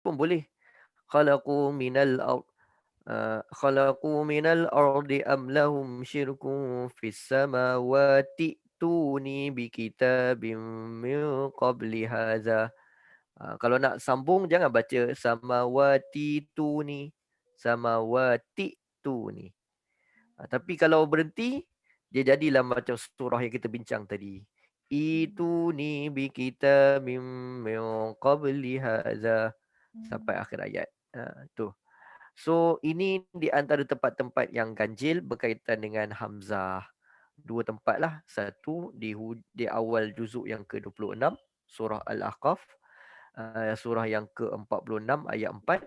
pun boleh. Khalaqu minal ard khalaqu minal ardi am lahum syirkun fis samawati tuni bi kitabim min qabli hadza. Kalau nak sambung jangan baca samawati tuni, samawati tuni. Tapi kalau berhenti dia jadilah macam surah yang kita bincang tadi. Ituni bi kitabim min qabli hadza sampai akhir ayat. Tu. So ini di antara tempat-tempat yang ganjil berkaitan dengan hamzah. Dua tempat lah. Satu di awal juzuk yang ke-26 surah Al-Ahqaf, surah yang ke-46 ayat 4.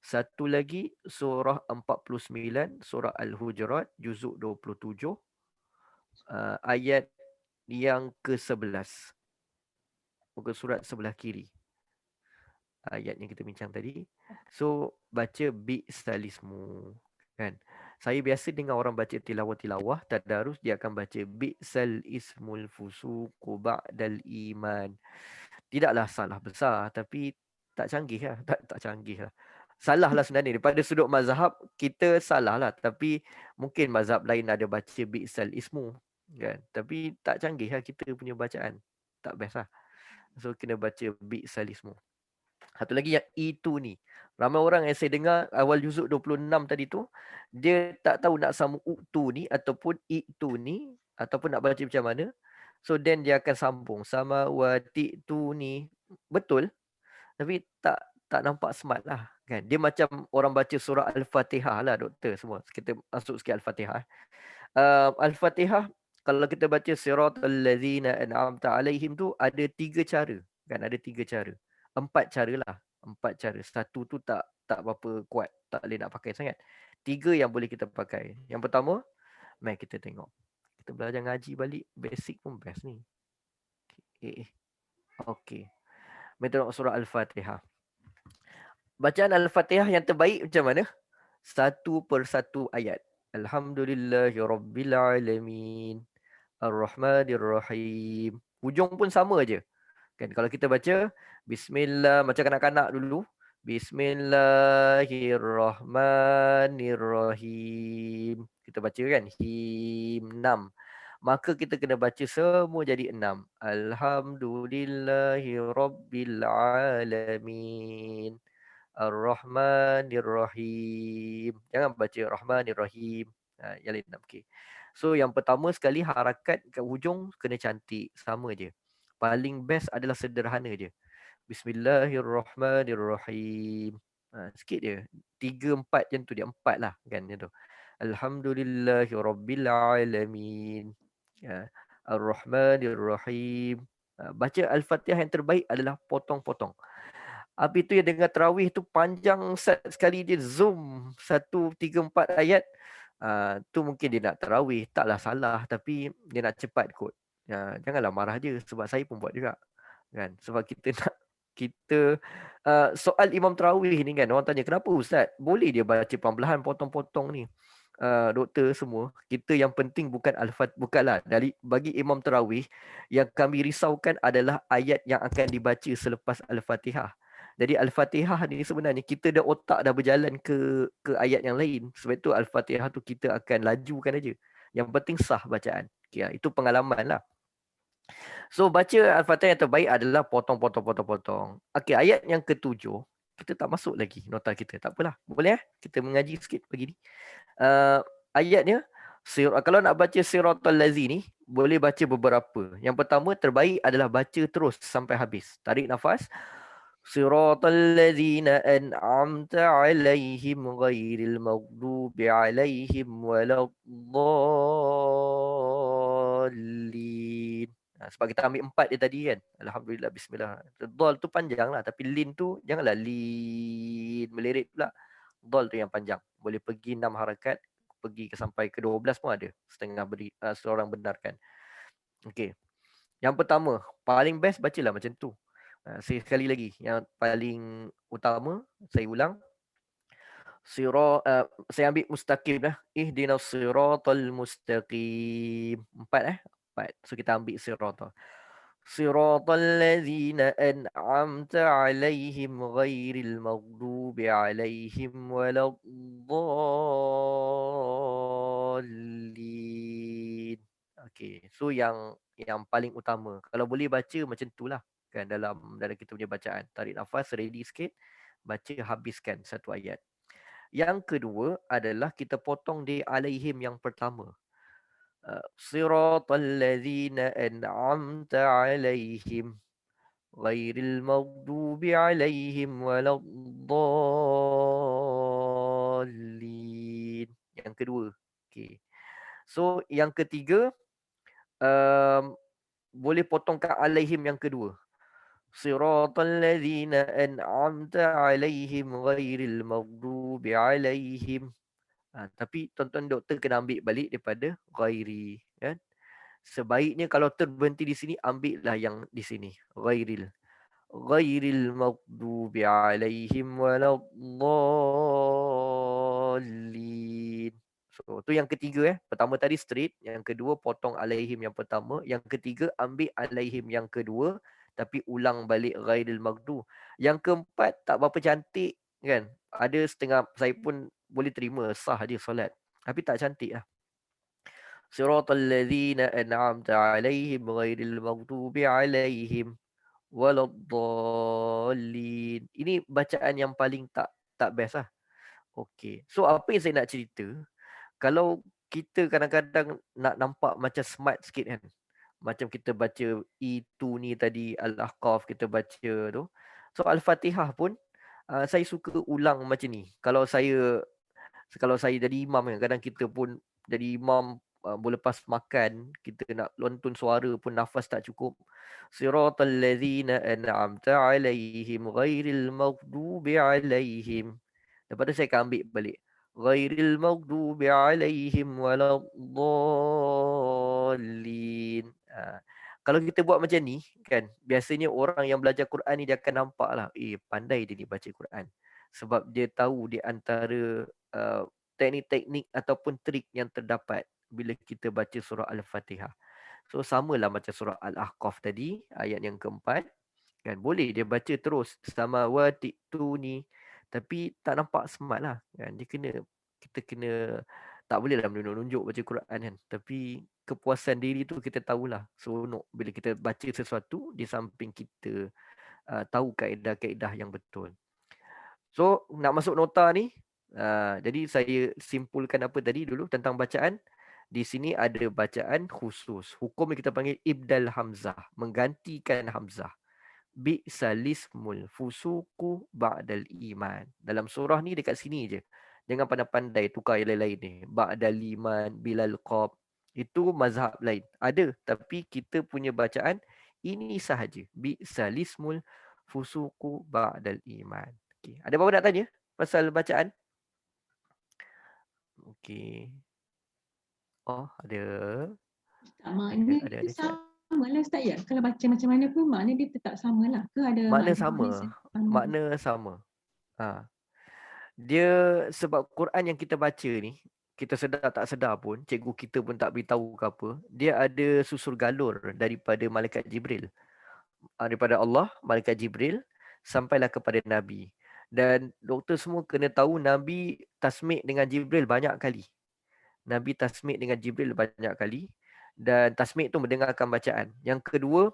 Satu lagi surah 49 surah Al-Hujurat juzuk 27 ayat yang ke-11. Muka surat sebelah kiri. Ayat yang kita bincang tadi. So baca bi'salismu kan. Saya biasa dengar orang baca tilawah tadarus, dia akan baca bi'sal ismul fusuqu ba'dal iman. Tidaklah salah besar tapi tak canggih lah. Tak canggih lah. Salah lah sebenarnya. Daripada sudut mazhab kita salah lah. Tapi mungkin mazhab lain ada baca bi'sal ismu kan. Tapi tak canggih lah kita punya bacaan. Tak best lah. So kena baca bi'sal ismu. Satu lagi yang itu ni. Ramai orang yang saya dengar awal juzuk 26 tadi tu, dia tak tahu nak sambung uktu ni ataupun itu ni ataupun nak baca macam mana. So then dia akan sambung sama wati tu ni. Betul, tapi tak nampak smart lah kan. Dia macam orang baca surah Al-Fatihah lah doktor semua. Kita masuk sikit Al-Fatihah. Al-Fatihah kalau kita baca siratal ladzina an'amta alaihim tu ada 3 cara kan, ada 3 cara. 4 cara lah. 4 cara. Satu tu tak berapa kuat, tak boleh nak pakai sangat. 3 yang boleh kita pakai. Yang pertama, mari kita tengok. Kita belajar ngaji balik, basic pun best ni. Okey. Mari tengok surah Al-Fatihah. Bacaan Al-Fatihah yang terbaik macam mana? Satu persatu ayat. Alhamdulillahirrabbilalamin. Ar-Rahmanir-Rahim. Hujung pun sama aja. Kan kalau kita baca bismillah macam kanak-kanak dulu. Bismillahirrahmanirrahim. Kita baca kan him 6. Maka kita kena baca semua jadi 6. Alhamdulillahirabbilalamin. Ar-Rahmanir-Rahim. Jangan baca Rahmanir-Rahim. Yang lain 6. Okay. So yang pertama sekali harakat kat hujung kena cantik. Sama je. Paling best adalah sederhana je. Bismillahirrahmanirrahim. Sikit je. 3, 4 macam tu dia. 4 lah kan macam tu. Alhamdulillahirabbilalamin. Ar-Rahmanir-Rahim. Baca Al-Fatihah yang terbaik adalah potong-potong. Habis tu yang dengar tarawih tu panjang sekali dia zoom 1, 3, 4 ayat. Tu mungkin dia nak tarawih. Taklah salah tapi dia nak cepat kot. Janganlah marah je sebab saya pun buat juga. Kan? Sebab kita nak kita soal imam tarawih ni kan orang tanya kenapa ustaz boleh dia baca perlahan potong-potong ni. Doktor semua kita yang penting bukan bukanlah dari bagi imam tarawih yang kami risaukan adalah ayat yang akan dibaca selepas al-Fatihah. Jadi al-Fatihah ni sebenarnya kita dah otak dah berjalan ke ayat yang lain. Sebab itu al-Fatihah tu kita akan lajukan aja. Yang penting sah bacaan. Okay, itu pengalaman lah. So baca Al-Fatihah yang terbaik adalah potong-potong-potong-potong. Okey, ayat yang ke-7 kita tak masuk lagi nota kita. Tak apalah. Boleh kita mengaji sikit pagi ni. Ayatnya kalau nak baca siratal lazi ni boleh baca beberapa. Yang pertama terbaik adalah baca terus sampai habis. Tarik nafas. Siratal ladzina an'amta 'alaihim ghairil maghdubi 'alaihim waladdallin. Sebab kita ambil 4 dia tadi kan. Alhamdulillah bismillah. Dal tu panjang lah tapi lin tu janganlah lin melirik pula. Dal tu yang panjang. Boleh pergi 6 harakat, pergi sampai ke 12 pun ada. Setengah seorang benarkan. Okey. Yang pertama, paling best bacalah macam tu. Sekali lagi, yang paling utama, saya ulang. Saya ambil mustaqim dah. Ihdinas siratal mustaqim. 4 4. So kita ambil siratal. Siratal ladzina an'amta 'alaihim ghairil maghdubi 'alaihim waladdallin. Okey, so yang paling utama. Kalau boleh baca macam itulah kan dalam kita punya bacaan. Tarik nafas, ready sikit, baca habiskan satu ayat. Yang kedua adalah kita potong di 'alaihim yang pertama. Siratal ladzina an'amta 'alaihim ghairil maghdubi 'alaihim waladdallin. Yang kedua. Okey. So yang ketiga boleh potong kat 'alaihim yang kedua. Siratal ladzina an'amta 'alaihim ghairil maghdubi 'alaihim. Tapi tuan-tuan doktor kena ambil balik daripada ghairi kan. Sebaiknya kalau terberhenti di sini, ambillah yang di sini. Ghairil maghdubi alaihim waladdallin. So, tu yang ketiga. Pertama tadi straight. Yang kedua, potong alaihim yang pertama. Yang ketiga, ambil alaihim yang kedua. Tapi ulang balik ghairil maghdu. Yang keempat, tak berapa cantik kan. Ada setengah, saya pun boleh terima, sah je solat. Tapi tak cantik lah. Siratal ladzina an'amta alaihim ghairil maghdubi alaihim waladdallin. Ini bacaan yang paling tak best lah. Okey. So apa yang saya nak cerita, kalau kita kadang-kadang nak nampak macam smart sikit kan. Macam kita baca itu ni tadi Al-Ahqaf kita baca tu. So Al-Fatihah pun saya suka ulang macam ni. Kalau saya jadi imam kan, kadang kita pun jadi imam boleh lepas makan, kita nak lontun suara pun nafas tak cukup. Siratal ladzina an'amta 'alaihim ghairil maghdubi 'alaihim. Lepas tu saya akan ambil balik. Ghairil maghdubi 'alaihim waladdallin. Kalau kita buat macam ni kan, biasanya orang yang belajar Quran ni dia akan nampak lah, pandai dia ni baca Quran. Sebab dia tahu di antara uh, teknik-teknik ataupun trik yang terdapat bila kita baca surah Al-Fatihah. So samalah macam surah Al-Ahqaf tadi, ayat yang keempat. Kan boleh dia baca terus samawati tu ni, tapi tak nampak smart lah kan. Kita kena tak boleh lah menunjuk-nunjuk baca Quran kan. Tapi kepuasan diri tu kita tahulah seronok bila kita baca sesuatu di samping kita tahu kaedah-kaedah yang betul. So nak masuk nota ni, jadi saya simpulkan apa tadi dulu tentang bacaan. Di sini ada bacaan khusus. Hukum yang kita panggil ibdal hamzah, menggantikan hamzah. Bi'salismul fusuku ba'dal iman. Dalam surah ni dekat sini je. Jangan pandai-pandai tukar yang lain-lain ni. Ba'dal iman, bilal qab. Itu mazhab lain. Ada, tapi kita punya bacaan ini sahaja. Bi'salismul fusuku ba'dal iman. Okay. Ada apa-apa nak tanya pasal bacaan? Okey. Oh, ada. Maknanya Ada dia chat. sama lah Ustaz ya. Kalau baca macam mana pun makna dia tetap sama lah. Ke ada Makna makna sama. sama? Makna sama. Dia sebab Quran yang kita baca ni, kita sedar tak sedar pun, cikgu kita pun tak beritahu ke apa, dia ada susur galur daripada malaikat Jibril. Daripada Allah, malaikat Jibril, sampailah kepada Nabi. Dan doktor semua kena tahu Nabi tasmik dengan Jibril banyak kali. Nabi tasmik dengan Jibril banyak kali. Dan tasmik tu mendengarkan bacaan. Yang kedua,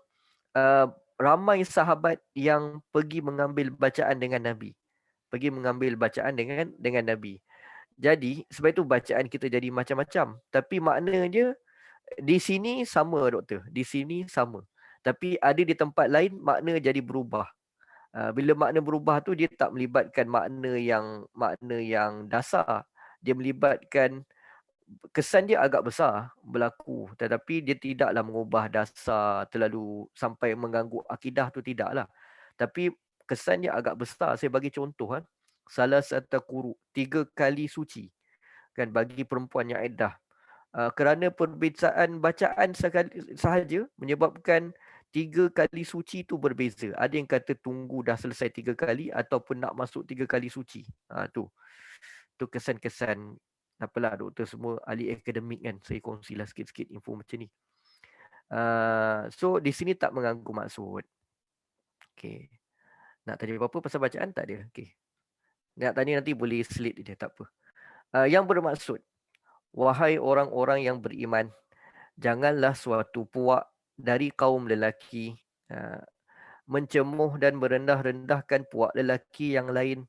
ramai sahabat yang pergi mengambil bacaan dengan Nabi. Pergi mengambil bacaan dengan Nabi. Jadi, sebab itu bacaan kita jadi macam-macam. Tapi maknanya di sini sama doktor. Di sini sama. Tapi ada di tempat lain makna jadi berubah. Bila makna berubah tu dia tak melibatkan makna yang dasar. Dia melibatkan kesan dia agak besar berlaku, tetapi dia tidaklah mengubah dasar terlalu sampai mengganggu akidah tu, tidaklah. Tapi kesan dia agak besar. Saya bagi contoh kan. Salah satu kuru 3 kali suci kan bagi perempuan yang iddah. Kerana perbezaan bacaan sahaja menyebabkan 3 kali suci tu berbeza. Ada yang kata tunggu dah selesai 3 kali ataupun nak masuk 3 kali suci. Tu kesan-kesan. Apalah doktor semua ahli akademik kan. Saya kongsilah sikit-sikit info macam ni. So di sini tak mengganggu maksud. Okey. Nak tanya apa-apa pasal bacaan tak ada? Okey. Nak tanya nanti boleh slip je, tak apa. Yang bermaksud, wahai orang-orang yang beriman, janganlah suatu puak dari kaum lelaki mencemuh dan merendah-rendahkan puak lelaki yang lain,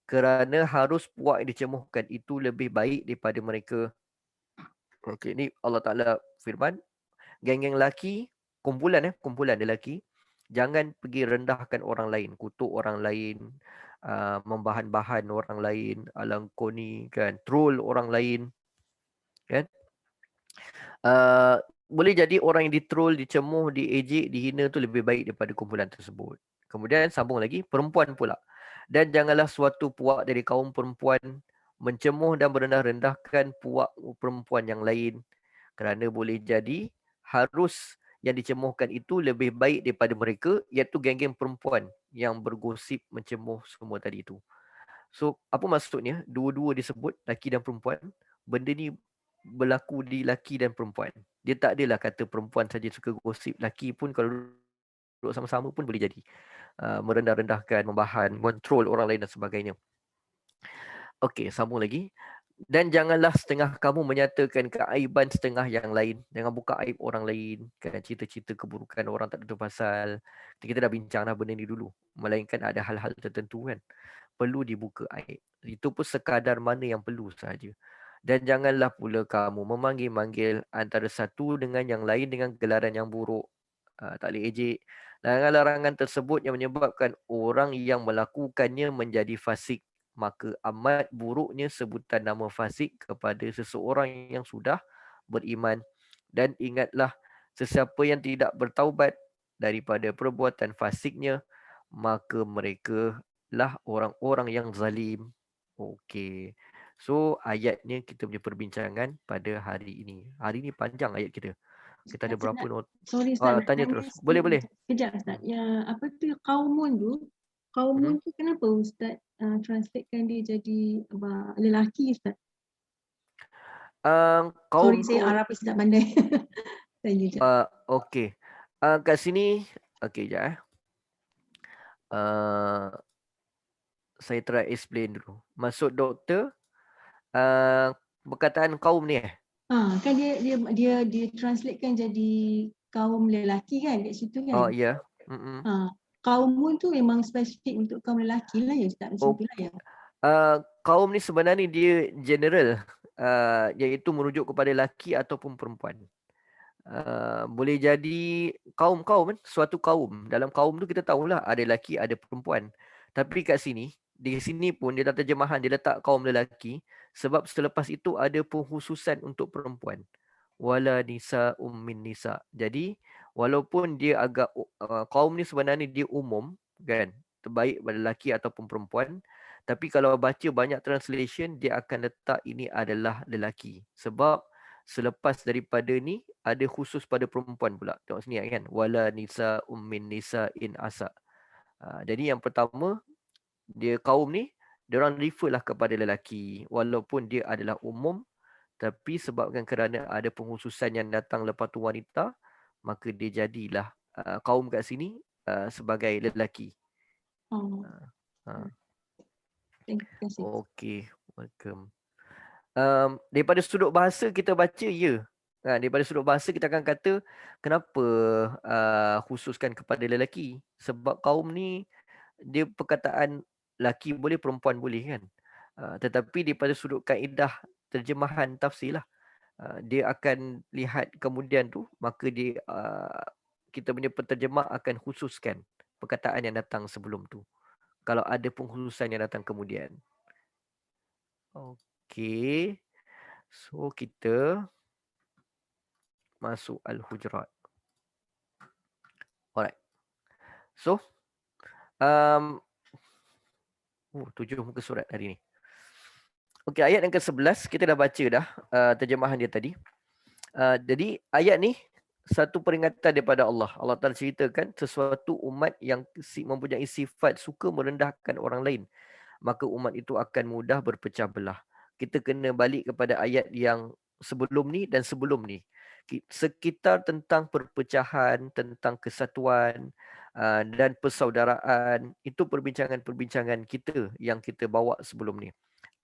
kerana harus puak yang dicemuhkan itu lebih baik daripada mereka. Okey, ni Allah Ta'ala firman, geng-geng lelaki, kumpulan lelaki, jangan pergi rendahkan orang lain, kutuk orang lain, membahan-bahan orang lain, alang kau ni kan, troll orang lain kan. Boleh jadi orang yang ditroll, dicemuh, diejek, dihina tu lebih baik daripada kumpulan tersebut. Kemudian sambung lagi, perempuan pula. Dan janganlah suatu puak dari kaum perempuan mencemuh dan merendah-rendahkan puak perempuan yang lain, kerana boleh jadi harus yang dicemuhkan itu lebih baik daripada mereka, iaitu geng-geng perempuan yang bergosip mencemuh semua tadi itu. So, apa maksudnya? Dua-dua disebut, laki dan perempuan. Benda ni berlaku di laki dan perempuan. Dia tak adalah kata perempuan saja suka gosip. Laki pun kalau duduk sama-sama pun boleh jadi. Merendah-rendahkan, membahan, mentrol orang lain dan sebagainya. Okey, sambung lagi. Dan janganlah setengah kamu menyatakan keaiban setengah yang lain. Jangan buka aib orang lain. Kan cerita-cerita keburukan orang tak tentu pasal. Kita dah bincang dah benda ni dulu. Melainkan ada hal-hal tertentu kan, perlu dibuka aib. Itu pun sekadar mana yang perlu sahaja. Dan janganlah pula kamu memanggil-manggil antara satu dengan yang lain dengan gelaran yang buruk. Tak boleh ejek. Larangan-larangan tersebut yang menyebabkan orang yang melakukannya menjadi fasik. Maka amat buruknya sebutan nama fasik kepada seseorang yang sudah beriman. Dan ingatlah, sesiapa yang tidak bertaubat daripada perbuatan fasiknya, maka mereka lah orang-orang yang zalim. Okey. So ayatnya kita punya perbincangan pada hari ini. Hari ini panjang ayat kita. Kita ada Ustaz, berapa not? sorry Ustaz, nak Tanya tanya terus. sikit. Boleh. Sekejap Ustaz. Apa tu kaumun tu? Kaumun tu kenapa Ustaz translatekan dia jadi lelaki Ustaz? Kaum Sorry, saya Arab tak pandai. Tanya je. okey. Kat sini, okey jap saya try explain dulu. Maksud doktor, perkataan kaum ni Kan dia translatekan jadi kaum lelaki kan kat situ kan? Oh ya. Kaumun tu memang spesifik untuk kaum lelaki lah ya Ustaz, macam tu lah ya. Kaum ni sebenarnya dia general, iaitu merujuk kepada lelaki ataupun perempuan. Boleh jadi kaum-kaum kan, suatu kaum. Dalam kaum tu kita tahulah ada lelaki, ada perempuan. Tapi kat sini, di sini pun dia dalam terjemahan dia letak kaum lelaki sebab selepas itu ada penghususan untuk perempuan. Wala nisa min nisa. Jadi walaupun dia agak kaum ni sebenarnya dia umum kan, terbaik pada lelaki ataupun perempuan, tapi kalau baca banyak translation dia akan letak ini adalah lelaki. Sebab selepas daripada ni ada khusus pada perempuan pula. Tengok sini kan, wala nisa min nisa in asa. Jadi yang pertama, dia kaum ni dia orang refer lah kepada lelaki walaupun dia adalah umum, tapi sebabkan kerana ada penghususan yang datang lepas tu wanita, maka dia jadilah kaum kat sini sebagai lelaki. Terima kasih. Okey, welcome. Daripada sudut bahasa kita baca ya. Daripada sudut bahasa kita akan kata kenapa khususkan kepada lelaki, sebab kaum ni dia perkataan laki boleh, perempuan boleh kan. Tetapi daripada sudut kaedah terjemahan tafsir lah, dia akan lihat kemudian tu, maka dia kita punya penterjemah akan khususkan perkataan yang datang sebelum tu, kalau ada pengkhususan yang datang kemudian. Okey, so kita masuk Al-Hujurat. Alright. So 7 muka surat hari ni. Okey, ayat yang ke-11 kita dah baca dah terjemahan dia tadi. Jadi ayat ni satu peringatan daripada Allah. Allah Ta'ala ceritakan sesuatu umat yang mempunyai sifat suka merendahkan orang lain, maka umat itu akan mudah berpecah belah. Kita kena balik kepada ayat yang sebelum ni dan sebelum ni. sekitar tentang perpecahan, tentang kesatuan dan persaudaraan. Itu perbincangan-perbincangan kita yang kita bawa sebelum ni.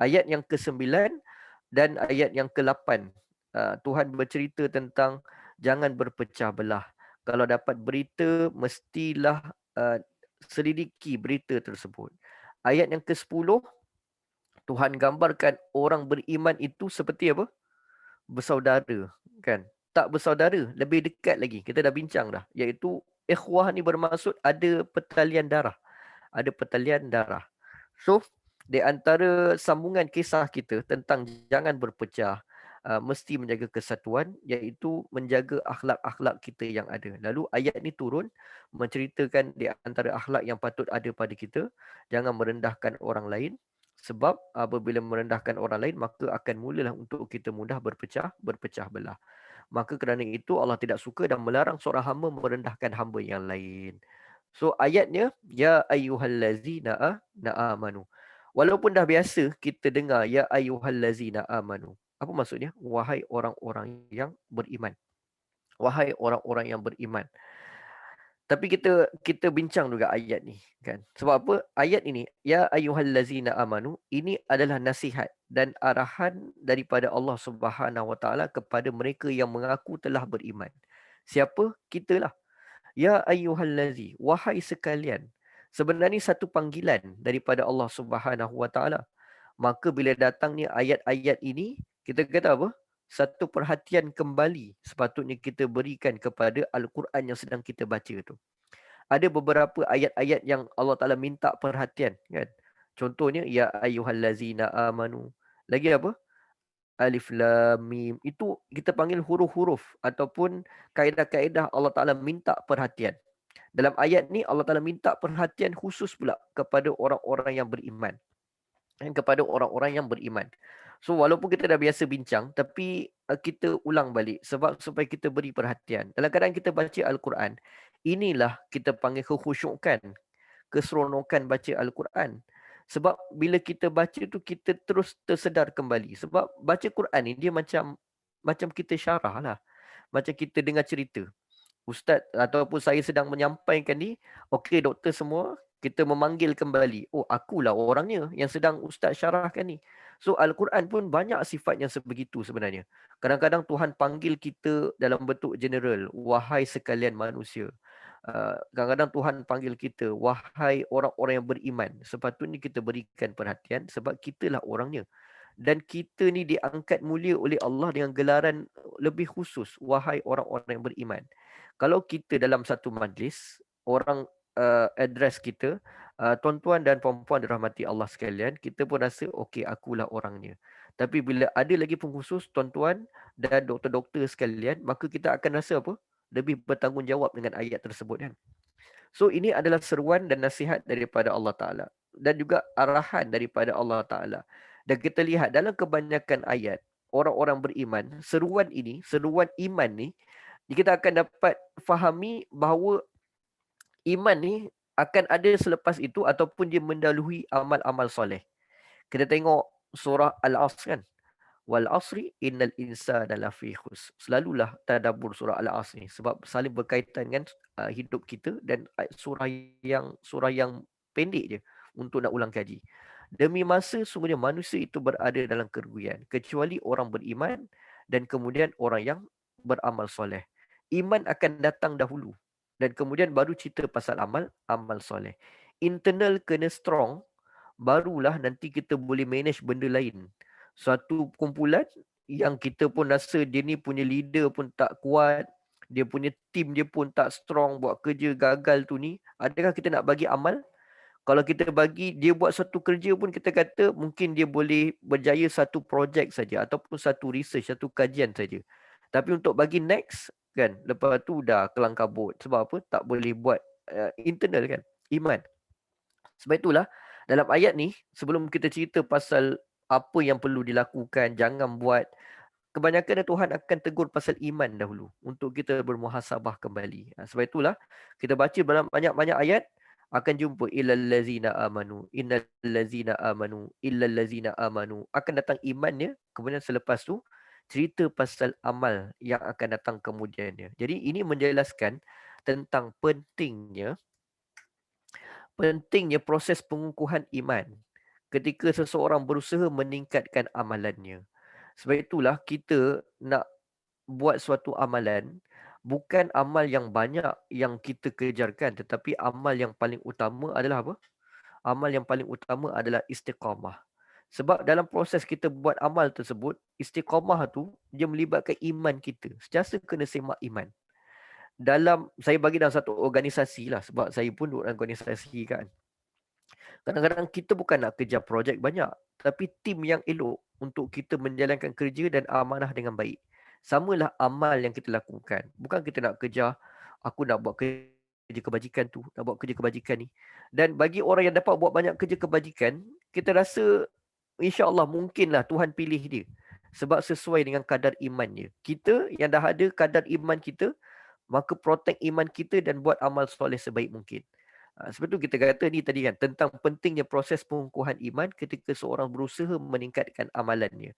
Ayat yang ke-9 dan ayat yang ke-8, Tuhan bercerita tentang jangan berpecah belah. Kalau dapat berita, mestilah selidiki berita tersebut. Ayat yang ke-10, Tuhan gambarkan orang beriman itu seperti apa? Bersaudara, kan? Tak bersaudara, lebih dekat lagi. Kita dah bincang dah, iaitu ikhwah ni bermaksud ada pertalian darah. Ada pertalian darah. So, di antara sambungan kisah kita tentang jangan berpecah, mesti menjaga kesatuan, iaitu menjaga akhlak-akhlak kita yang ada. Lalu ayat ni turun menceritakan di antara akhlak yang patut ada pada kita, jangan merendahkan orang lain, sebab apabila merendahkan orang lain, maka akan mulalah untuk kita mudah berpecah belah. Maka kerana itu Allah tidak suka dan melarang seorang hamba merendahkan hamba yang lain. So ayatnya, ya ayyuhallazina amanu. Walaupun dah biasa kita dengar ya ayyuhallazina amanu. Apa maksudnya? Wahai orang-orang yang beriman. Wahai orang-orang yang beriman. Tapi kita bincang juga ayat ni, kan? Sebab apa? Ayat ini, ya ayyuhallazina amanu, ini adalah nasihat dan arahan daripada Allah Subhanahu Wa Taala kepada mereka yang mengaku telah beriman. Siapa? Kitalah. Ya ayyuhallazi, wahai sekalian. Sebenarnya satu panggilan daripada Allah Subhanahu Wa Taala. Maka bila datangnya ayat-ayat ini, kita kata apa? Satu perhatian kembali sepatutnya kita berikan kepada Al-Quran yang sedang kita baca tu. Ada beberapa ayat-ayat yang Allah Taala minta perhatian, kan? Contohnya ya ayyuhallazina amanu. Lagi apa? Alif lam mim. Itu kita panggil huruf-huruf ataupun kaedah-kaedah Allah Taala minta perhatian. Dalam ayat ni Allah Taala minta perhatian khusus pula kepada orang-orang yang beriman. Dan kepada orang-orang yang beriman. So walaupun kita dah biasa bincang, tapi kita ulang balik sebab supaya kita beri perhatian. Dalam keadaan kita baca Al-Quran, inilah kita panggil kekhusyukan, keseronokan baca Al-Quran. Sebab bila kita baca tu kita terus tersedar kembali. Sebab baca Quran ni dia macam kita syarah lah. Macam kita dengar cerita. Ustaz ataupun saya sedang menyampaikan ni, okey doktor semua, kita memanggil kembali. Oh, akulah orangnya yang sedang ustaz syarahkan ni. So Al-Quran pun banyak sifat yang sebegitu sebenarnya. Kadang-kadang Tuhan panggil kita dalam bentuk general, wahai sekalian manusia. Kadang-kadang Tuhan panggil kita, wahai orang-orang yang beriman. Sepatutnya kita berikan perhatian sebab kitalah orangnya. Dan kita ni diangkat mulia oleh Allah dengan gelaran lebih khusus, wahai orang-orang yang beriman. Kalau kita dalam satu majlis, orang address kita, tuan-tuan dan puan-puan dirahmati Allah sekalian, kita pun rasa, okey, akulah orangnya. Tapi bila ada lagi pengkhusus, tuan-tuan dan doktor-doktor sekalian, maka kita akan rasa apa? Lebih bertanggungjawab dengan ayat tersebut, kan? So ini adalah seruan dan nasihat daripada Allah Ta'ala. Dan juga arahan daripada Allah Ta'ala. Dan kita lihat dalam kebanyakan ayat, orang-orang beriman, seruan ini, seruan iman ni, kita akan dapat fahami bahawa iman ni akan ada selepas itu ataupun dia mendahului amal-amal soleh. Kita tengok surah Al-Asr, kan? Wal asri innal insana lafi khus. Selalulah tadabbur surah Al-Asr ni sebab saling berkaitan dengan hidup kita dan surah yang pendek je untuk nak ulang kaji. Demi masa sungguhnya manusia itu berada dalam kerugian kecuali orang beriman dan kemudian orang yang beramal soleh. Iman akan datang dahulu dan kemudian baru cerita pasal amal soleh. Internal kena strong, barulah nanti kita boleh manage benda lain. Suatu kumpulan yang kita pun rasa dia ni punya leader pun tak kuat, dia punya team dia pun tak strong, buat kerja gagal tu ni, adakah kita nak bagi amal? Kalau kita bagi dia buat satu kerja pun, kita kata mungkin dia boleh berjaya satu projek saja ataupun satu research, satu kajian saja. Tapi untuk bagi next, kan, lepas tu dah kelang kabut. Sebab apa? Tak boleh buat internal, kan, iman. Sebab itulah dalam ayat ni, sebelum kita cerita pasal apa yang perlu dilakukan, jangan buat, kebanyakan Tuhan akan tegur pasal iman dahulu untuk kita bermuhasabah kembali. Sebab itulah kita baca dalam banyak-banyak ayat akan jumpa illallazina amanu, innallazina amanu, illallazina amanu. Akan datang imannya, kemudian selepas tu cerita pasal amal yang akan datang kemudiannya. Jadi ini menjelaskan tentang pentingnya proses pengukuhan iman ketika seseorang berusaha meningkatkan amalannya. Sebab itulah kita nak buat suatu amalan, bukan amal yang banyak yang kita kejarkan, tetapi amal yang paling utama adalah apa? Amal yang paling utama adalah istiqamah. Sebab dalam proses kita buat amal tersebut, istiqamah tu dia melibatkan iman kita. Sentiasa kena semak iman. Saya bagi dalam satu organisasi lah, sebab saya pun duduk dalam organisasi kan. Kadang-kadang kita bukan nak kejar projek banyak, tapi tim yang elok untuk kita menjalankan kerja dan amanah dengan baik. Samalah amal yang kita lakukan. Bukan kita nak kejar, aku nak buat kerja kebajikan tu, nak buat kerja kebajikan ni. Dan bagi orang yang dapat buat banyak kerja kebajikan, kita rasa insya-Allah mungkinlah Tuhan pilih dia. Sebab sesuai dengan kadar imannya. Kita yang dah ada kadar iman kita, maka protect iman kita dan buat amal soleh sebaik mungkin. Sebab tu kita kata ni tadi kan, tentang pentingnya proses pengukuhan iman ketika seorang berusaha meningkatkan amalannya.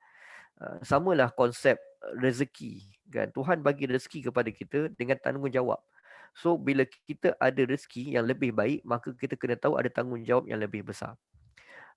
Samalah konsep rezeki kan. Tuhan bagi rezeki kepada kita dengan tanggungjawab. So bila kita ada rezeki yang lebih baik, maka kita kena tahu ada tanggungjawab yang lebih besar.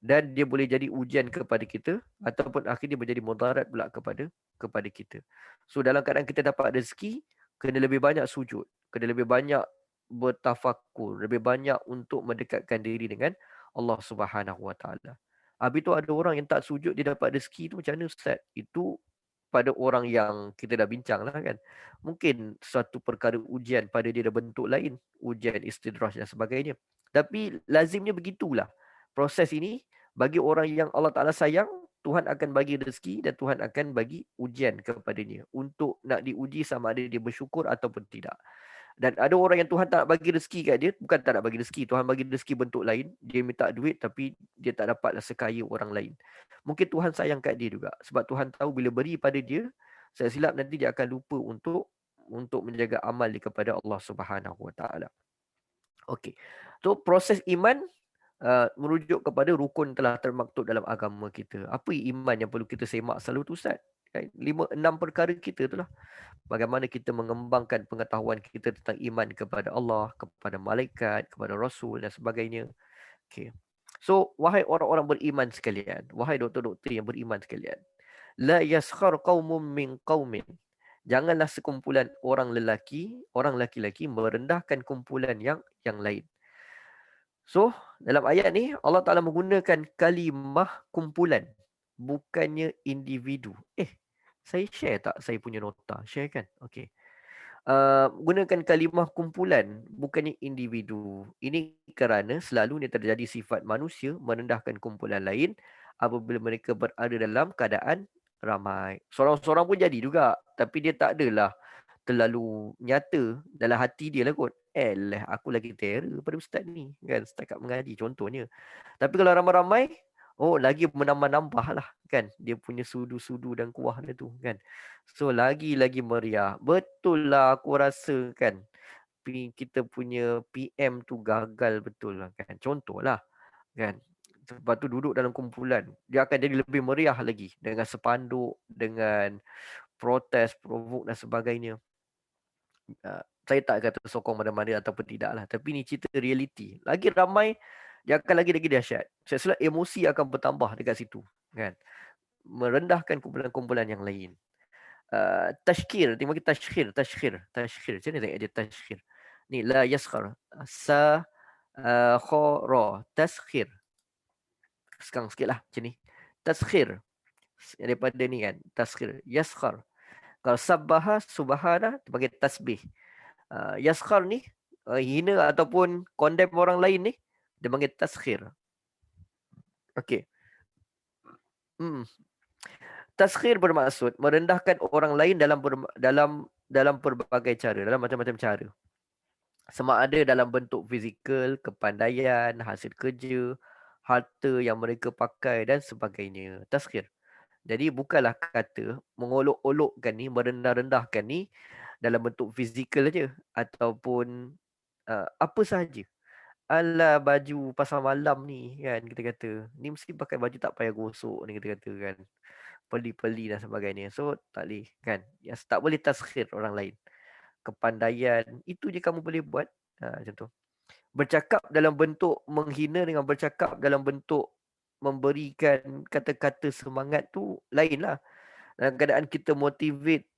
Dan dia boleh jadi ujian kepada kita ataupun akhirnya menjadi mudarat pula kepada kita. So dalam keadaan kita dapat rezeki, kena lebih banyak sujud, kena lebih banyak bertafakur, lebih banyak untuk mendekatkan diri dengan Allah Subhanahu Wa Taala. Habis tu ada orang yang tak sujud, dia dapat rezeki tu macam mana Ustaz? Itu pada orang yang kita dah bincang lah kan. Mungkin suatu perkara ujian pada dia ada bentuk lain, ujian istidraj dan sebagainya. Tapi lazimnya begitulah. Proses ini bagi orang yang Allah Ta'ala sayang, Tuhan akan bagi rezeki dan Tuhan akan bagi ujian kepadanya untuk nak diuji sama ada dia bersyukur ataupun tidak. Dan ada orang yang Tuhan tak nak bagi rezeki kat dia, bukan tak nak bagi rezeki, Tuhan bagi rezeki bentuk lain, dia minta duit tapi dia tak dapatlah sekaya orang lain. Mungkin Tuhan sayang kat dia juga, sebab Tuhan tahu bila beri pada dia, saya silap nanti dia akan lupa untuk menjaga amal dia kepada Allah Subhanahu Wa Taala. Okey. So proses iman merujuk kepada rukun telah termaktub dalam agama kita. Apa iman yang perlu kita semak selalu tu Ustaz? 5-6 perkara kita tu lah. Bagaimana kita mengembangkan pengetahuan kita tentang iman kepada Allah, kepada malaikat, kepada Rasul dan sebagainya. Okay. So, wahai orang-orang beriman sekalian, wahai doktor-doktor yang beriman sekalian, la yaskhar qaumun min qaumin. Janganlah sekumpulan orang lelaki merendahkan kumpulan yang lain. So, dalam ayat ni Allah Taala menggunakan kalimah kumpulan, bukannya individu. Saya share tak saya punya nota? Share kan? Okey. Gunakan kalimah kumpulan, bukannya individu. Ini kerana selalunya terjadi sifat manusia merendahkan kumpulan lain apabila mereka berada dalam keadaan ramai. Seorang-seorang pun jadi juga, tapi dia tak adalah terlalu nyata dalam hati dia lah kot. Aku lagi terror pada ustaz ni kan, setakat mengaji contohnya. Tapi kalau ramai-ramai, lagi menambah-nambah lah kan, dia punya sudu-sudu dan kuah dia tu kan. So lagi-lagi meriah. Betul lah aku rasa kan, kita punya PM tu gagal betul lah kan. Contoh lah kan. Sebab tu duduk dalam kumpulan, dia akan jadi lebih meriah lagi dengan sepanduk, dengan protes, provok dan sebagainya. Saya tak kata sokong mana-mana ataupun tidak lah. Tapi ni cerita realiti. Lagi ramai, dia akan lagi-lagi dahsyat. Saya silap emosi akan bertambah dekat situ. Kan? Merendahkan kumpulan-kumpulan yang lain. Tashkir. Terima kasih. Tashkir. Macam mana tengok dia tashkir? Ni, la yaskhar. Khara. Tashkir. Sekarang sikit lah macam ni. Tashkir. Daripada ni kan. Tashkir. Yaskhar. Kalau sabbaha, subhana, panggil tasbih. Yaskhar ni, hina ataupun condemn orang lain ni, dia panggil taskhir. Okey. Taskhir bermaksud merendahkan orang lain dalam pelbagai cara, dalam macam-macam cara. Sama ada dalam bentuk fizikal, kepandaian, hasil kerja, harta yang mereka pakai dan sebagainya. Taskhir. Jadi bukanlah kata mengolok-olokkan ni, merendah-rendahkan ni dalam bentuk fizikal aja ataupun apa sahaja. Alah baju pasar malam ni kan, kita kata ni mesti pakai baju tak payah gosok ni, kita kata kan. peli-peli dan sebagainya. So tak boleh kan. Yang tak boleh taskhir orang lain. Kepandaian itu je kamu boleh buat. Macam tu. Bercakap dalam bentuk menghina dengan bercakap dalam bentuk memberikan kata-kata semangat tu lain lah. Dalam keadaan kita motivate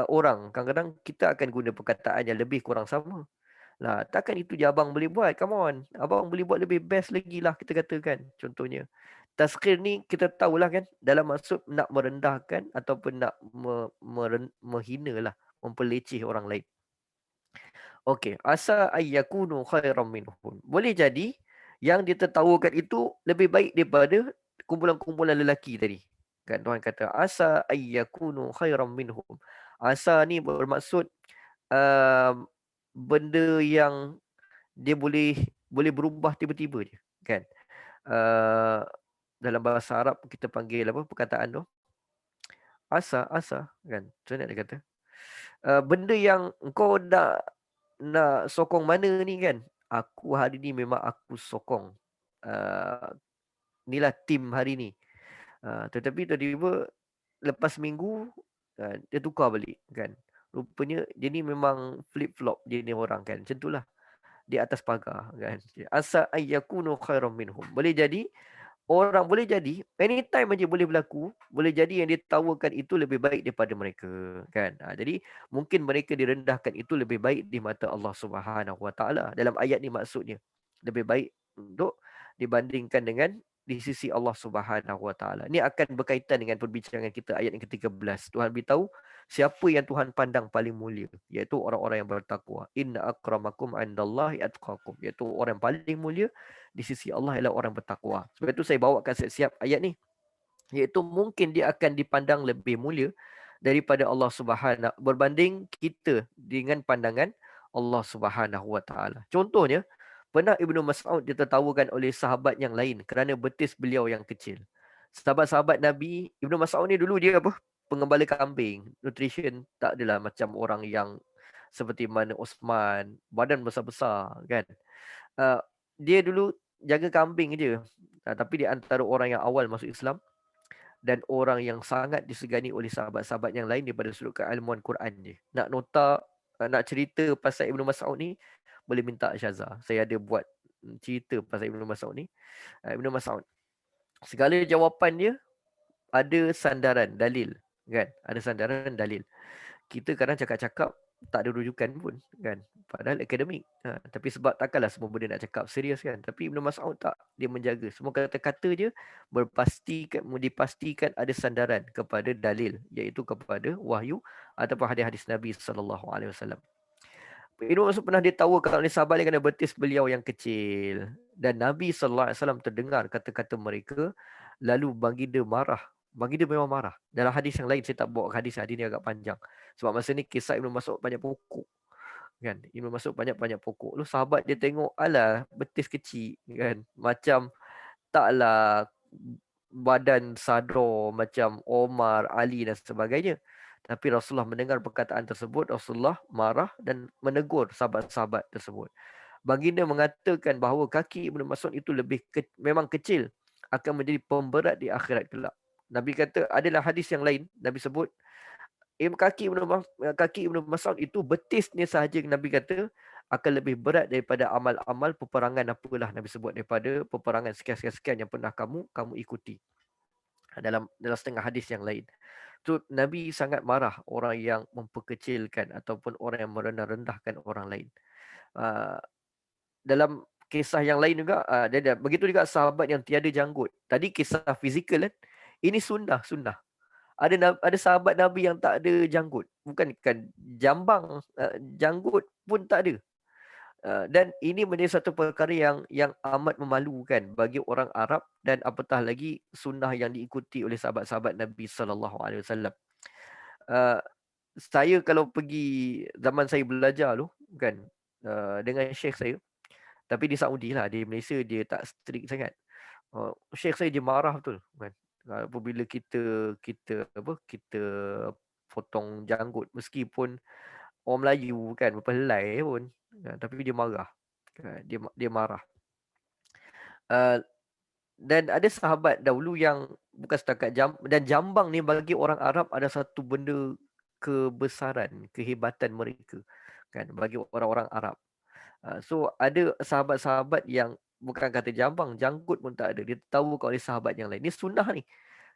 orang, kadang-kadang kita akan guna perkataan yang lebih kurang sama. Lah, takkan itu je abang boleh buat. Come on. Abang boleh buat lebih best lagi lah kita katakan. Contohnya. Tazkir ni kita tahulah kan. Dalam maksud nak merendahkan ataupun nak menghina lah. Mempeleceh orang lain. Okey. Asa ayyakunu khairan minhum. Boleh jadi yang ditertawakan itu lebih baik daripada kumpulan-kumpulan lelaki tadi. Kan Tuhan kata asa ayyakunu khairan minhum. Asa ni bermaksud benda yang dia boleh berubah tiba-tiba je kan. uh, Dalam bahasa Arab kita panggil apa perkataan tu, asa kan. Macam mana dia kata, benda yang kau nak sokong mana ni kan, aku hari ni memang aku sokong uh, inilah tim hari ni. Tetapi tiba-tiba lepas minggu dia tukar balik kan. Rupanya dia ni memang flip flop dia ni orang kan. Macam itulah di atas pagar kan. Asa ayyakunu khairan minhum. Boleh jadi orang, boleh jadi anytime aja boleh berlaku, boleh jadi yang ditawakan itu lebih baik daripada mereka kan. Jadi mungkin mereka direndahkan itu lebih baik di mata Allah Subhanahu Wa Taala. Dalam ayat ni maksudnya lebih baik untuk dibandingkan dengan di sisi Allah Subhanahu Wa Taala. Ini akan berkaitan dengan perbincangan kita ayat yang ke-13. Tuhan beritahu siapa yang Tuhan pandang paling mulia, iaitu orang-orang yang bertakwa. Inna akramakum indallahi atqakum, iaitu orang yang paling mulia di sisi Allah ialah orang bertakwa. Sebab itu saya bawakan siap-siap ayat ni, iaitu mungkin dia akan dipandang lebih mulia daripada Allah Subhanahu berbanding kita dengan pandangan Allah Subhanahu Wa Taala. Contohnya, pernah Ibnu Mas'ud ditertawakan oleh sahabat yang lain kerana betis beliau yang kecil. Sahabat-sahabat Nabi, Ibnu Mas'ud ni dulu dia apa? Pengembala kambing. Nutrition tak adalah macam orang yang seperti mana Osman, badan besar-besar kan. Dia dulu jaga kambing je. Tapi di antara orang yang awal masuk Islam dan orang yang sangat disegani oleh sahabat-sahabat yang lain daripada sudut keilmuan Quran je. Nak nota, nak cerita pasal Ibnu Mas'ud ni, boleh minta Syaza. Saya ada buat cerita pasal Ibnu Mas'ud ni. Ibnu Mas'ud, segala jawapan dia ada sandaran, dalil. Kan? Ada sandaran, dalil. Kita kadang cakap-cakap tak ada rujukan pun kan, padahal akademik. Tapi sebab takkanlah semua benda nak cakap serius kan. Tapi Ibnu Mas'ud tak, dia menjaga semua kata-kata dia dipastikan ada sandaran kepada dalil, iaitu kepada wahyu ataupun hadis-hadis Nabi sallallahu alaihi wasallam. Ibnu Mas'ud pernah ditawakan oleh sahabat dia kerana betis beliau yang kecil, dan Nabi sallallahu alaihi wasallam terdengar kata-kata mereka, lalu baginda marah. Baginda memang marah. Dalam hadis yang lain, saya tak bawa hadis ni agak panjang. Sebab masa ni kisah Ibnu Mas'ud banyak pokok. Kan? Ibnu Mas'ud banyak-banyak pokok. Lalu sahabat dia tengok, alah betis kecil kan. Macam taklah badan sador macam Omar, Ali dan sebagainya. Tapi Rasulullah mendengar perkataan tersebut, Rasulullah marah dan menegur sahabat-sahabat tersebut. Baginda mengatakan bahawa kaki Ibnu Mas'ud itu memang kecil, akan menjadi pemberat di akhirat kelak. Nabi kata, adalah hadis yang lain, Nabi sebut, kaki Ibnu Mas'ud itu betisnya sahaja, Nabi kata, akan lebih berat daripada amal-amal peperangan apalah Nabi sebut, daripada peperangan sekian-sekian yang pernah kamu ikuti. Dalam setengah hadis yang lain. So, Nabi sangat marah orang yang memperkecilkan ataupun orang yang merendah-rendahkan orang lain. Dalam kisah yang lain juga, begitu juga sahabat yang tiada janggut. Tadi kisah fizikal kan. Ini sunnah. Ada sahabat Nabi yang tak ada janggut. Bukan jambang, janggut pun tak ada. Dan ini menjadi satu perkara yang amat memalukan bagi orang Arab, dan apatah lagi sunnah yang diikuti oleh sahabat-sahabat Nabi sallallahu alaihi wasallam. Saya kalau pergi zaman saya belajar tu kan, dengan syekh saya, tapi di Saudi lah, di Malaysia dia tak strict sangat. Syekh saya dia marah betul kan. Apabila kita potong janggut, meskipun orang Melayu kan, berpelai pun, tapi dia marah. Dia marah. Dan ada sahabat dahulu yang bukan setakat dan jambang ni bagi orang Arab ada satu benda kebesaran, kehebatan mereka kan bagi orang-orang Arab. So ada sahabat-sahabat yang bukan kata jambang, janggut pun tak ada. Dia tertawakan oleh sahabat yang lain. Ni sunnah ni.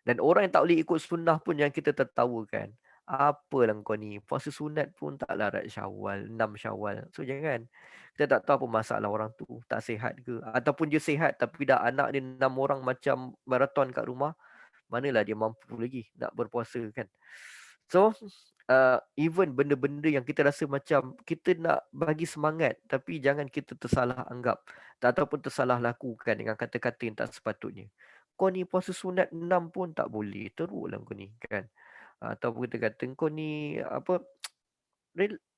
Dan orang yang tak boleh ikut sunnah pun yang kita tertawakan. Apalah kau ni, puasa sunat pun tak larat Syawal, 6 Syawal. So jangan. Kita tak tahu apa masalah orang tu, tak sihat ke. Ataupun dia sihat tapi dah anak dia 6 orang macam maraton kat rumah. Manalah dia mampu lagi nak berpuasa kan. So even benda-benda yang kita rasa macam kita nak bagi semangat tapi jangan kita tersalah anggap ataupun tersalah lakukan dengan kata-kata yang tak sepatutnya. Kau ni puasa sunat 6 pun tak boleh. Teruklah kau ni kan. Ataupun kita kata kau ni apa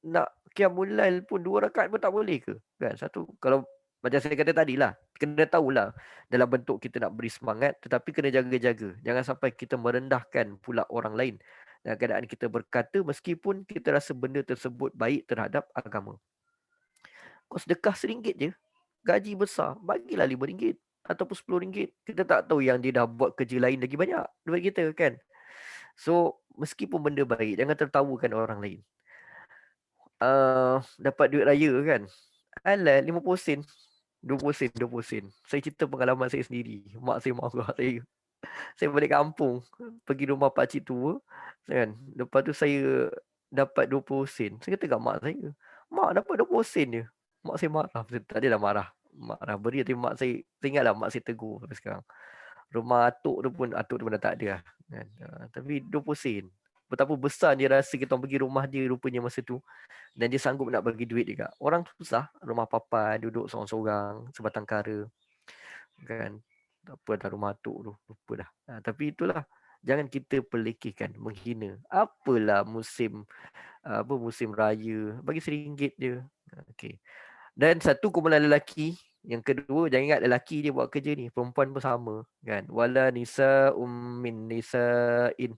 nak qiyamul lail pun 2 rakaat pun tak boleh ke? Kan? Satu kalau macam saya kata tadilah, kena tahulah dalam bentuk kita nak beri semangat tetapi kena jaga-jaga. Jangan sampai kita merendahkan pula orang lain. Dalam keadaan kita berkata meskipun kita rasa benda tersebut baik terhadap agama. Kau sedekah RM1 je, gaji besar, bagilah RM5 ataupun RM10. Kita tak tahu yang dia dah buat kerja lain lagi banyak duit kita kan. So meskipun benda baik, jangan tertawakan orang lain. Dapat duit raya kan. Alah 50 sen. 20 sen, 20 sen. Saya cerita pengalaman saya sendiri. Mak saya marah saya. Saya balik kampung, pergi rumah pakcik tua kan. Lepas tu saya dapat 20 sen. Saya kata kat mak saya, "Mak dapat 20 sen je." Mak saya marah. Saya tak adalah marah. Marah beri tapi mak saya ingatlah mak saya tegur sampai sekarang. Rumah atuk tu pun dah tak ada lah, kan. Tapi 20 sen. Betapa besar dia rasa kita orang pergi rumah dia rupanya masa tu. Dan dia sanggup nak bagi duit juga. Orang susah, rumah papan, duduk seorang-seorang, sebatang kara. Kan. Tak apa dah rumah atuk tu. Lupa dah. Tapi itulah. Jangan kita pelekehkan, menghina. Apalah musim musim raya. Bagi RM1 je. Okay. Dan satu kumpulan lelaki. Yang kedua, jangan ingat lelaki je buat kerja ni. Perempuan pun sama. Kan. Wala nisa'um min nisa'in.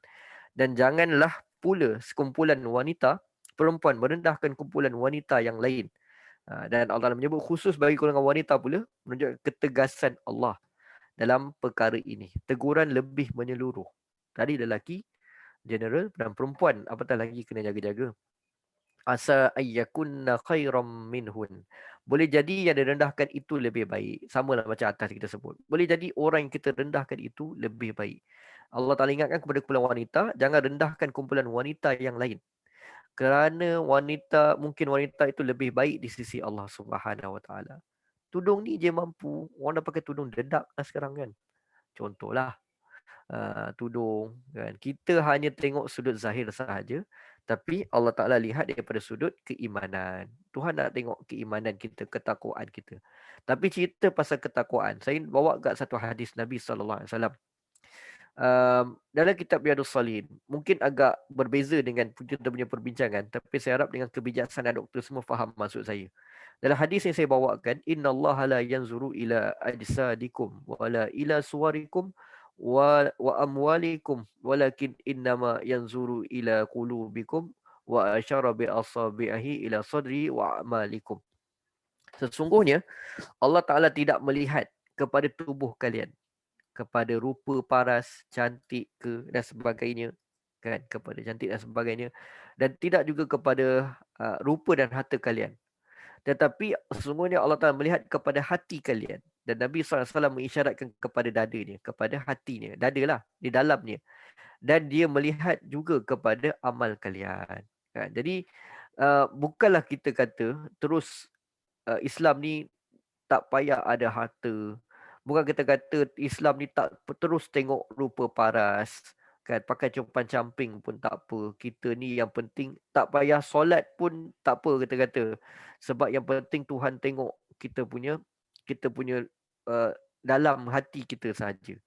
Dan janganlah pula sekumpulan wanita, perempuan merendahkan kumpulan wanita yang lain. Dan Allah menyebut khusus bagi golongan wanita pula, menunjukkan ketegasan Allah dalam perkara ini. Teguran lebih menyeluruh. Tadi lelaki, general, dan perempuan, apatah lagi kena jaga-jaga. Asa ayyakunna khairam minhun. Boleh jadi yang direndahkan itu lebih baik. Sama lah macam atas kita sebut. Boleh jadi orang yang kita rendahkan itu lebih baik. Allah Ta'ala ingatkan kepada kumpulan wanita, jangan rendahkan kumpulan wanita yang lain. Kerana mungkin wanita itu lebih baik di sisi Allah Subhanahu Wa Ta'ala. Tudung ni je mampu. Orang dah pakai tudung dedak lah sekarang kan. Contohlah. Tudung kan. Kita hanya tengok sudut zahir sahaja. Tapi Allah Ta'ala lihat daripada sudut keimanan. Tuhan nak tengok keimanan kita, ketakwaan kita. Tapi cerita pasal ketakwaan. Saya bawa kat satu hadis Nabi SAW. Dalam kitab Riyadhus Shalihin mungkin agak berbeza dengan kita punya perbincangan, tapi saya harap dengan kebijaksanaan doktor semua faham maksud saya. Dalam hadis yang saya bawakan, innallaha la yanzuru ila ajsadikum wala ila suwarikum wa amwalikum walakin innama yanzuru ila qulubikum wa asyara bi asabihi ila sadri wa amalikum. Sesungguhnya Allah Ta'ala tidak melihat kepada tubuh kalian, kepada rupa paras, cantik ke dan sebagainya, kan, kepada cantik dan sebagainya, dan tidak juga kepada rupa dan harta kalian, tetapi sesungguhnya Allah Ta'ala melihat kepada hati kalian. Dan Nabi SAW mengisyaratkan kepada dadanya, kepada hatinya, dadalah di dalamnya, dan dia melihat juga kepada amal kalian, kan. Jadi bukanlah kita kata terus Islam ni tak payah ada harta. Bukan kita kata Islam ni tak terus tengok rupa paras, kan, pakai compan camping pun tak apa. Kita ni yang penting tak payah solat pun tak apa kita kata. Sebab yang penting Tuhan tengok kita punya uh, dalam hati kita saja.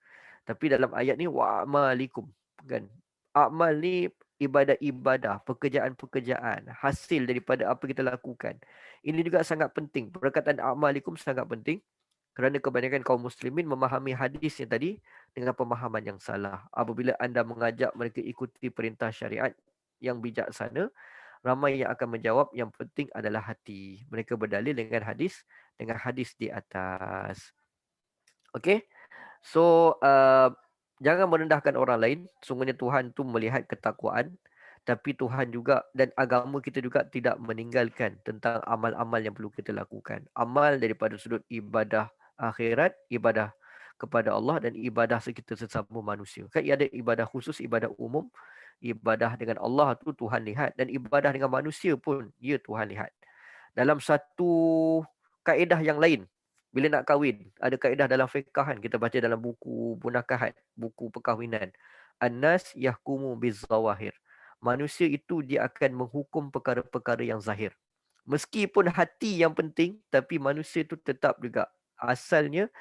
Tapi dalam ayat ni wa'amalikum, kan. Amal ni ibadah-ibadah, pekerjaan-pekerjaan, hasil daripada apa kita lakukan. Ini juga sangat penting. Perkataan amalikum sangat penting. Kerana kebanyakan kaum muslimin memahami hadis yang tadi dengan pemahaman yang salah. Apabila anda mengajak mereka ikuti perintah syariat yang bijaksana, ramai yang akan menjawab yang penting adalah hati. Mereka berdalil dengan hadis di atas. Okay. So Jangan merendahkan orang lain. Sungguhnya Tuhan tu melihat ketakwaan. Tapi Tuhan juga dan agama kita juga tidak meninggalkan tentang amal-amal yang perlu kita lakukan. Amal daripada sudut ibadah akhirat, ibadah kepada Allah dan ibadah kita sesama manusia. Kan ada ibadah khusus, ibadah umum. Ibadah dengan Allah tu Tuhan lihat. Dan ibadah dengan manusia pun ya Tuhan lihat. Dalam satu kaedah yang lain, bila nak kahwin, ada kaedah dalam fiqh kan, kita baca dalam buku punakahat, buku perkahwinan. An-nas yahkumu bizawahir. Manusia itu dia akan menghukum perkara-perkara yang zahir. Meskipun hati yang penting, tapi manusia itu tetap juga asalnya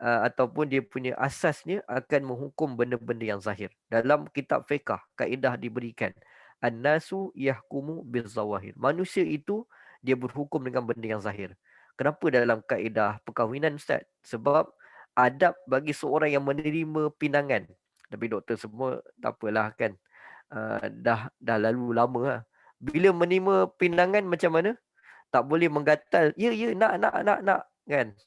ataupun dia punya asasnya akan menghukum benda-benda yang zahir. Dalam kitab fiqh, kaedah diberikan. An-nasu yahkumu bizawahir. Manusia itu dia berhukum dengan benda yang zahir. Kenapa dalam kaedah perkahwinan Ustaz? Sebab adab bagi seorang yang menerima pinangan. Tapi doktor semua tak apalah kan. Dah lalu lama lah. Bila menerima pinangan macam mana? Tak boleh menggatal. Ya, nak kan.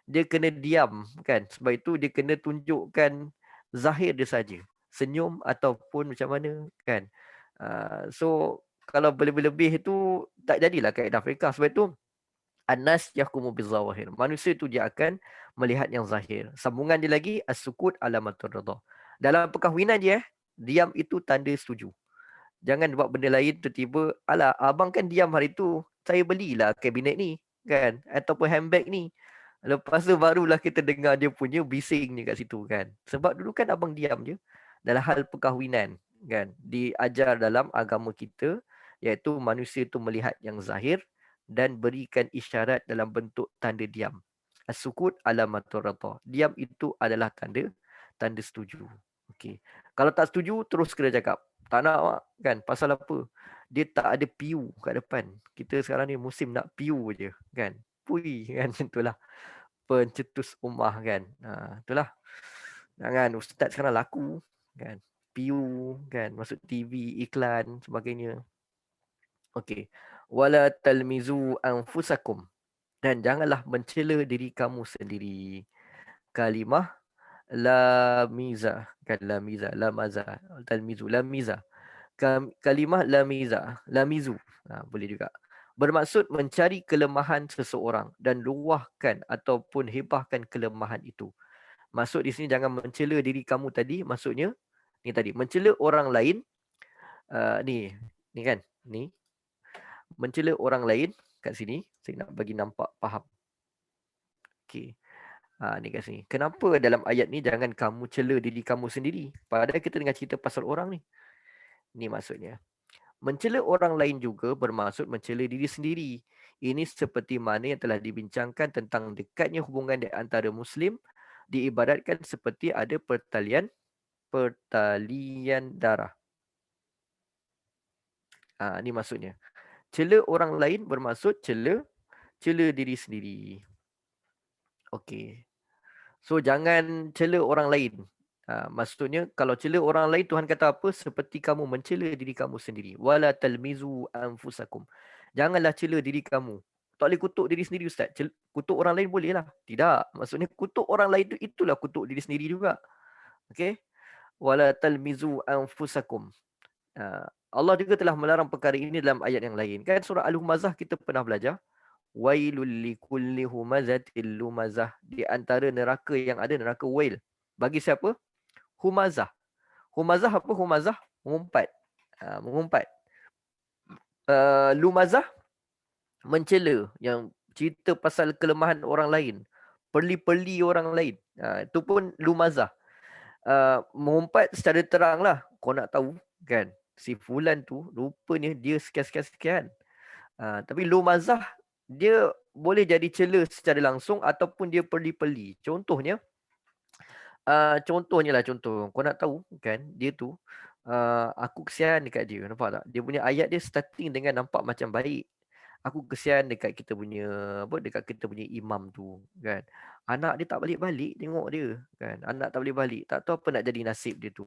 Dia kena diam kan. Sebab itu dia kena tunjukkan zahir dia saja. Senyum ataupun macam mana kan. So kalau berlebih-lebih itu tak jadilah kaedah fiqh. Sebab itu An-nas yahkumu bizawahir. Manusia itu dia akan melihat yang zahir. Sambungan dia lagi, as-sukut alamatur rida. Dalam perkahwinan je, diam itu tanda setuju. Jangan buat benda lain tiba-tiba, alah abang kan diam hari tu, saya belilah kabinet ni, kan? Ataupun handbag ni. Lepas tu barulah kita dengar dia punya bising ni kat situ kan. Sebab dulu kan abang diam je. Dalam hal perkahwinan kan. Diajar dalam agama kita, iaitu manusia itu melihat yang zahir dan berikan isyarat dalam bentuk tanda diam. As-sukut alamatur rida. Diam itu adalah tanda setuju. Okey. Kalau tak setuju terus kena cakap. Tak nak kan, pasal apa? Dia tak ada piu kat depan. Kita sekarang ni musim nak piu je kan. Pui kan, itulah pencetus ummah kan. Itulah. Jangan ustaz sekarang laku kan. Piu kan, masuk TV, iklan sebagainya. Okey. Wala talmizu anfusakum. Dan janganlah mencela diri kamu sendiri. Kalimah la miza. Kan la miza. La maza. Talmizu. La miza. Kalimah lamizu. Boleh juga. Bermaksud mencari kelemahan seseorang dan luahkan ataupun hebahkan kelemahan itu. Maksud di sini jangan mencela diri kamu tadi. Maksudnya, ni tadi. Mencela orang lain. Ni kan. Ni. Mencela orang lain kat sini. Saya nak bagi nampak faham. Okey. Ni kat sini. Kenapa dalam ayat ni jangan kamu cela diri kamu sendiri? Padahal kita tengah cerita pasal orang ni. Ni maksudnya. Mencela orang lain juga bermaksud mencela diri sendiri. Ini seperti mana yang telah dibincangkan tentang dekatnya hubungan di antara Muslim diibaratkan seperti ada pertalian darah. Ini maksudnya. Cela orang lain bermaksud cela diri sendiri. Okey. So jangan cela orang lain. Maksudnya kalau cela orang lain Tuhan kata apa? Seperti kamu mencela diri kamu sendiri. Wala talmizu anfusakum. Janganlah cela diri kamu. Tak boleh kutuk diri sendiri Ustaz. Kutuk orang lain boleh lah. Tidak. Maksudnya kutuk orang lain itulah kutuk diri sendiri juga. Okey. Wala talmizu anfusakum. Allah juga telah melarang perkara ini dalam ayat yang lain. Kan surah Al-Humazah kita pernah belajar. Wailul likulli humazatil lumazah. Di antara neraka yang ada neraka wail. Bagi siapa? Humazah. Humazah apa? Humazah mengumpat. Mengumpat. Lumazah mencela, yang cerita pasal kelemahan orang lain, perli-perli orang lain. Itu pun lumazah. Mengumpat secara terang lah. Kau nak tahu kan, si fulan tu rupanya dia sekian-sekian. Tapi lumazah dia boleh jadi cela secara langsung ataupun dia perli-perli. Contohnya contoh. Kau nak tahu kan, dia tu aku kesian dekat dia. Nampak tak? Dia punya ayat dia starting dengan nampak macam baik. Aku kesian dekat kita punya imam tu kan. Anak dia tak balik-balik tengok dia kan. Anak tak balik-balik. Tak tahu apa nak jadi nasib dia tu.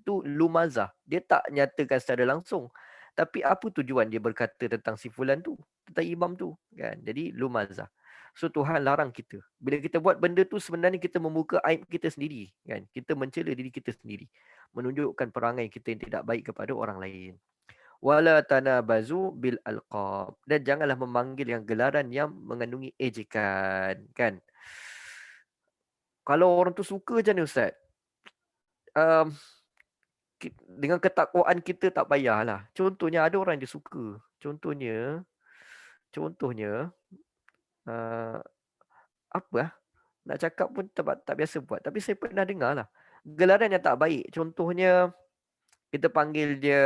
Tu lumazah. Dia tak nyatakan secara langsung. Tapi apa tujuan dia berkata tentang si fulan tu? Tentang imam tu kan. Jadi lumazah. So Tuhan larang kita. Bila kita buat benda tu sebenarnya kita membuka aib kita sendiri, kan? Kita mencela diri kita sendiri, menunjukkan perangai kita yang tidak baik kepada orang lain. Wala tanabazu bil alqab, dan janganlah memanggil yang gelaran yang mengandungi ejekan, kan? Kalau orang tu suka macam mana Ustaz? Um, dengan ketakwaan kita tak payahlah. Contohnya ada orang dia suka. Contohnya uh, apa lah? Nak cakap pun tak biasa buat. Tapi saya pernah dengar lah. Gelaran yang tak baik. Contohnya kita panggil dia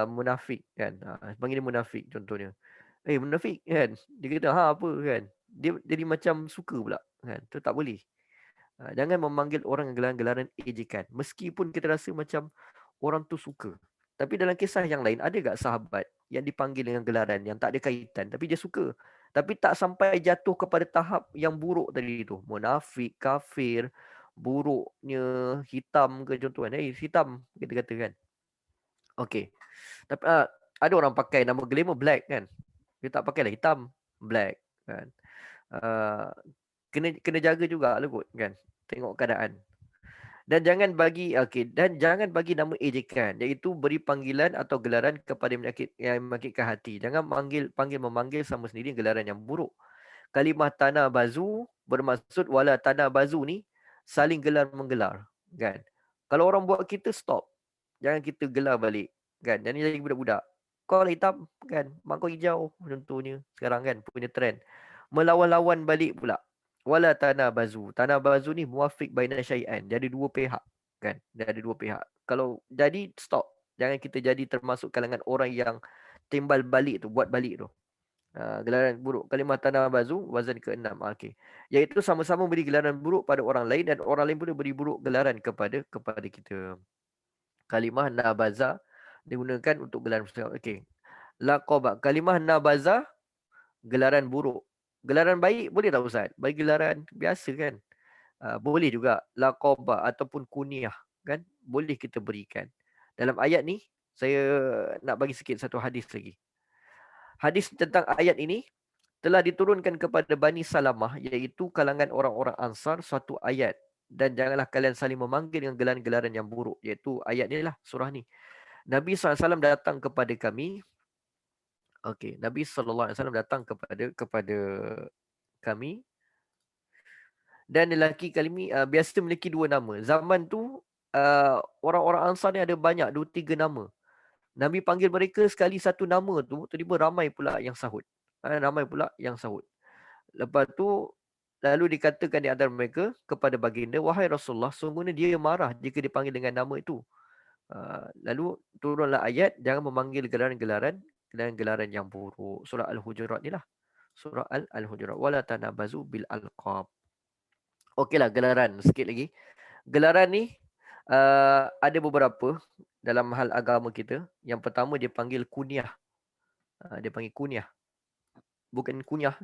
munafik kan. Panggil dia munafik contohnya. Munafik kan. Dia kata apa kan. Dia jadi macam suka pula kan. Tu tak boleh. Jangan memanggil orang gelaran-gelaran ejekan. Meskipun kita rasa macam orang tu suka. Tapi dalam kisah yang lain, ada tak sahabat yang dipanggil dengan gelaran yang tak ada kaitan, tapi dia suka. Tapi tak sampai jatuh kepada tahap yang buruk tadi tu. Munafik, kafir, buruknya, hitam ke contoh kan. Hitam, kita kata kan. Okey. Tapi ada orang pakai nama glamour black kan. Dia tak pakailah hitam, black kan. Kena jaga juga lah kot kan. Tengok keadaan. Dan jangan bagi nama ejekan, iaitu beri panggilan atau gelaran kepada yang menyakitkan hati. Jangan memanggil sama sendiri gelaran yang buruk. Kalimah tanah bazu bermaksud wala tanah bazu ni saling gelar menggelar, kan? Kalau orang buat kita, stop. Jangan kita gelar balik, kan? Jangan jadi budak-budak. Kau hitam kan, mak kau hijau contohnya. Sekarang kan punya trend. Melawan-lawan balik pula. Wala tanah bazu ni muafiq baina syai'an. Jadi dua pihak kan. Dia ada dua pihak. Kalau jadi stop. Jangan kita jadi termasuk kalangan orang yang timbal balik tu, buat balik tu. Gelaran buruk. Kalimah tanah bazu wazan ke-6. Okey. Iaitu sama-sama beri gelaran buruk pada orang lain dan orang lain pun beri buruk gelaran kepada kita. Kalimah nabaza digunakan untuk gelaran. Okey. Laqaba. Kalimah nabaza gelaran buruk. Gelaran baik boleh tak Ustaz? Bagi gelaran biasa kan? Boleh juga. Laqaba ataupun kunyah kan? Boleh kita berikan. Dalam ayat ni, saya nak bagi sikit satu hadis lagi. Hadis tentang ayat ini telah diturunkan kepada Bani Salamah, iaitu kalangan orang-orang Ansar, suatu ayat. Dan janganlah kalian saling memanggil dengan gelaran-gelaran yang buruk. Iaitu ayat ni lah, surah ni. Nabi SAW datang kepada kami. Okey, Nabi SAW datang kepada kami, dan lelaki kami biasa memiliki dua nama. Zaman tu orang-orang Ansar ni ada banyak, 2-3 nama. Nabi panggil mereka sekali satu nama tu, tiba-tiba ramai pula yang sahut. Lepas tu lalu dikatakan di antara mereka kepada baginda, wahai Rasulullah, sungguhnya dia marah jika dipanggil dengan nama itu. Lalu turunlah ayat, jangan memanggil gelaran-gelaran yang buruk. Surah Al-Hujurat ni lah. Surah Al-Hujurat. Wala tanabazu bil alqab. Okeylah, gelaran sikit lagi. Gelaran ni ada beberapa dalam hal agama kita. Yang pertama dia panggil kunyah. Dia panggil kunyah. Bukan kunyah.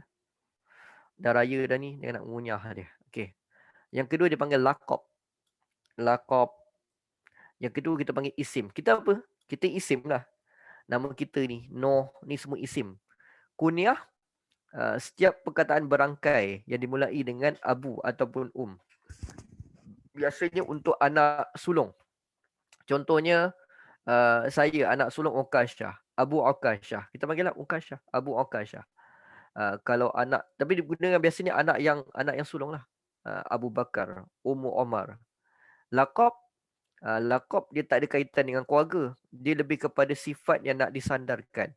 Dah raya dah ni, dia nak ngunyah dia. Okey. Yang kedua dia panggil laqab. Laqab. Yang kedua kita panggil isim. Kita apa? Kita isim lah. Nama kita ni, Noh, ni semua isim. Kunyah, setiap perkataan berangkai yang dimulai dengan abu ataupun biasanya untuk anak sulung. Contohnya, saya anak sulung Uqasyah, Abu Uqasyah. Kita panggillah Uqasyah, Abu Uqasyah. Kalau anak, tapi digunakan biasanya anak yang sulung lah. Abu Bakar, Ummu Omar. Laqab dia tak ada kaitan dengan keluarga. Dia lebih kepada sifat yang nak disandarkan.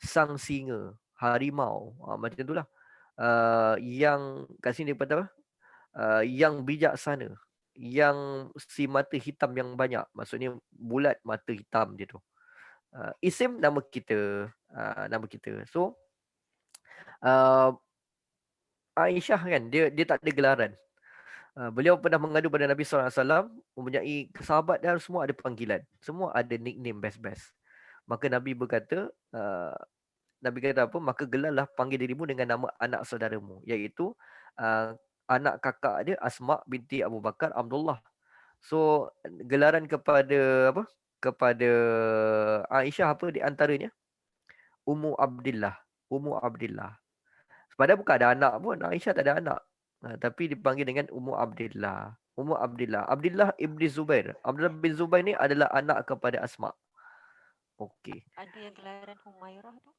Sang singa, harimau, macam itulah. Yang kat sini dia kata apa? Yang bijaksana, yang si mata hitam yang banyak. Maksudnya bulat mata hitam dia tu. Isim nama kita. So Aisyah kan, dia tak ada gelaran. Beliau pernah mengadu pada Nabi SAW, mempunyai sahabat dan semua ada panggilan. Semua ada nickname best-best. Maka Nabi berkata, apa? Maka gelarlah panggil dirimu dengan nama anak saudaramu, iaitu anak kakak dia Asma binti Abu Bakar, Abdullah. So gelaran kepada apa? Kepada Aisyah apa di antaranya? Ummu Abdillah. Padahal bukan ada anak pun. Aisyah tak ada anak. Tapi dipanggil dengan Ummu Abdillah. Ummu Abdillah. Abdillah ibni Zubair. Abdullah bin Zubair ni adalah anak kepada Asma. Okey. Ada yang gelaran Humairah tu?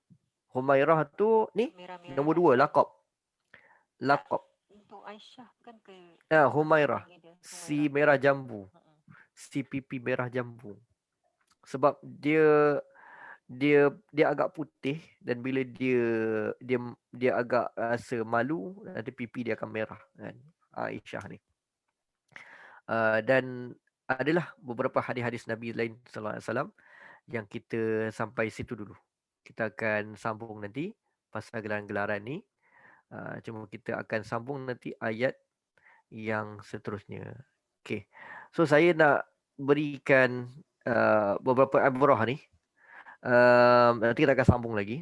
Humairah tu ni Merah-merah nombor 2 hati. laqab. Laqab. Untuk Aisyah kan ke? Humairah. Panggil dia Si Humairah. merah jambu. Si pipi merah jambu. Sebab dia agak putih, dan bila dia agak rasa malu, nanti pipi dia akan merah kan. Aisyah ni. Dan adalah beberapa hadis-hadis Nabi lain sallallahu alaihi wasallam yang kita sampai situ dulu. Kita akan sambung nanti pasal gelaran-gelaran ni. Cuma kita akan sambung nanti ayat yang seterusnya. Okey. So saya nak berikan beberapa ibrah ni. Nanti kita akan sambung lagi.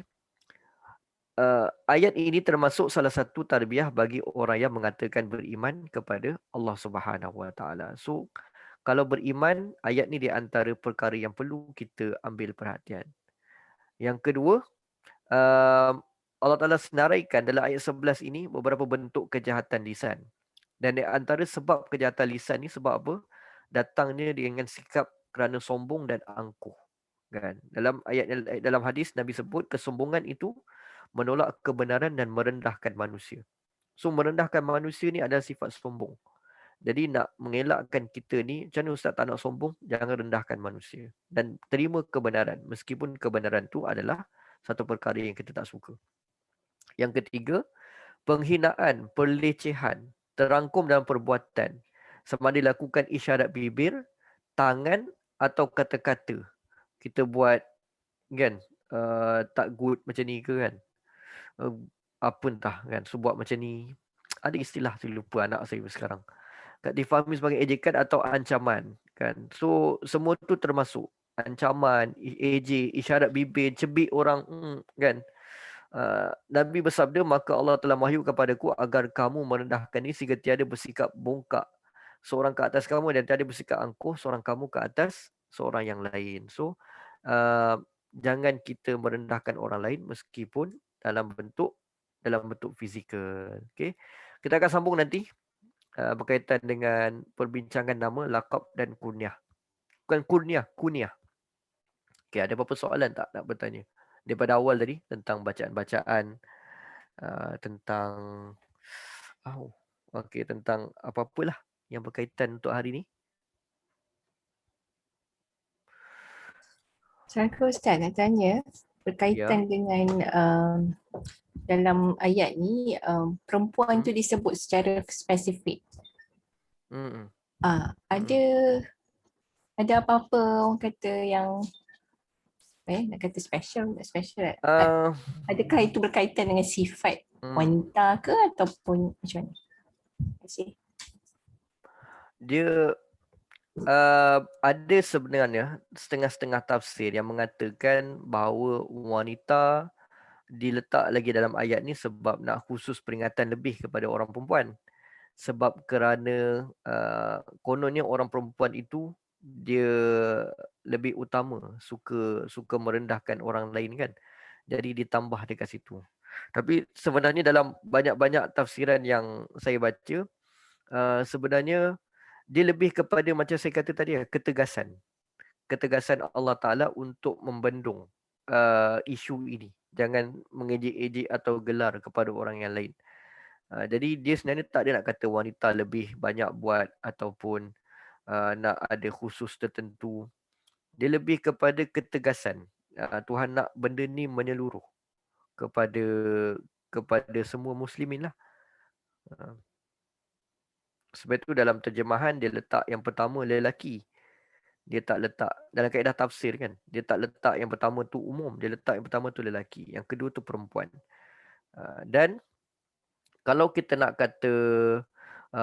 Ayat ini termasuk salah satu tarbiyah bagi orang yang mengatakan beriman kepada Allah Subhanahu Wa Taala. So kalau beriman, ayat ni di antara perkara yang perlu kita ambil perhatian. Yang kedua, Allah Taala senaraikan dalam ayat 11 ini beberapa bentuk kejahatan lisan. Dan di antara sebab kejahatan lisan ni sebab apa? Datangnya dengan sikap kerana sombong dan angkuh. Kan? Dalam hadis Nabi sebut kesombongan itu menolak kebenaran dan merendahkan manusia. So merendahkan manusia ni adalah sifat sombong. Jadi nak mengelakkan kita ni, macam mana Ustaz tak nak sombong? Jangan rendahkan manusia. Dan terima kebenaran. Meskipun kebenaran tu adalah satu perkara yang kita tak suka. Yang ketiga, penghinaan, pelecehan, terangkum dalam perbuatan. Sama ada lakukan isyarat bibir, tangan atau kata-kata. Kita buat kan, tak good macam ni ke kan. Apa entah kan, so buat macam ni. Ada istilah tu, lupa anak saya sekarang. Difahami sebagai ejekan atau ancaman kan. So semua tu termasuk ancaman, ejek, isyarat bibir, cebik orang kan. Nabi bersabda, maka Allah telah wahyu kepadaku agar kamu merendahkan ini sehingga tiada bersikap bongkak seorang ke atas kamu dan tiada bersikap angkuh seorang kamu ke atas seorang yang lain. So jangan kita merendahkan orang lain meskipun dalam bentuk fizikal. Okay? Kita akan sambung nanti berkaitan dengan perbincangan nama, laqab dan kunyah. Bukan kunyah. Okay, ada apa-apa soalan tak nak bertanya? Daripada awal tadi tentang bacaan-bacaan, tentang tentang apa-apalah yang berkaitan untuk hari ni. Saya ke Ustaz nak tanya berkaitan dengan dalam ayat ni perempuan tu disebut secara spesifik. Ada apa-apa orang kata yang nak kata special. Adakah itu berkaitan dengan sifat wanita ke ataupun macam mana? Terima kasih. Dia ada sebenarnya setengah-setengah tafsir yang mengatakan bahawa wanita diletak lagi dalam ayat ni sebab nak khusus peringatan lebih kepada orang perempuan. Sebab kerana kononnya orang perempuan itu dia lebih utama, suka merendahkan orang lain kan. Jadi ditambah dekat situ. Tapi sebenarnya dalam banyak-banyak tafsiran yang saya baca, sebenarnya dia lebih kepada macam saya kata tadi, ketegasan Allah Ta'ala untuk membendung isu ini. Jangan mengejek-ejek atau gelar kepada orang yang lain. Jadi dia sebenarnya tak ada nak kata wanita lebih banyak buat ataupun nak ada khusus tertentu. Dia lebih kepada ketegasan. Tuhan nak benda ni menyeluruh kepada semua muslimin lah. Sebab itu dalam terjemahan dia letak yang pertama lelaki. Dia tak letak dalam kaedah tafsir kan. Dia tak letak yang pertama tu umum. Dia letak yang pertama tu lelaki. Yang kedua tu perempuan. Dan kalau kita nak kata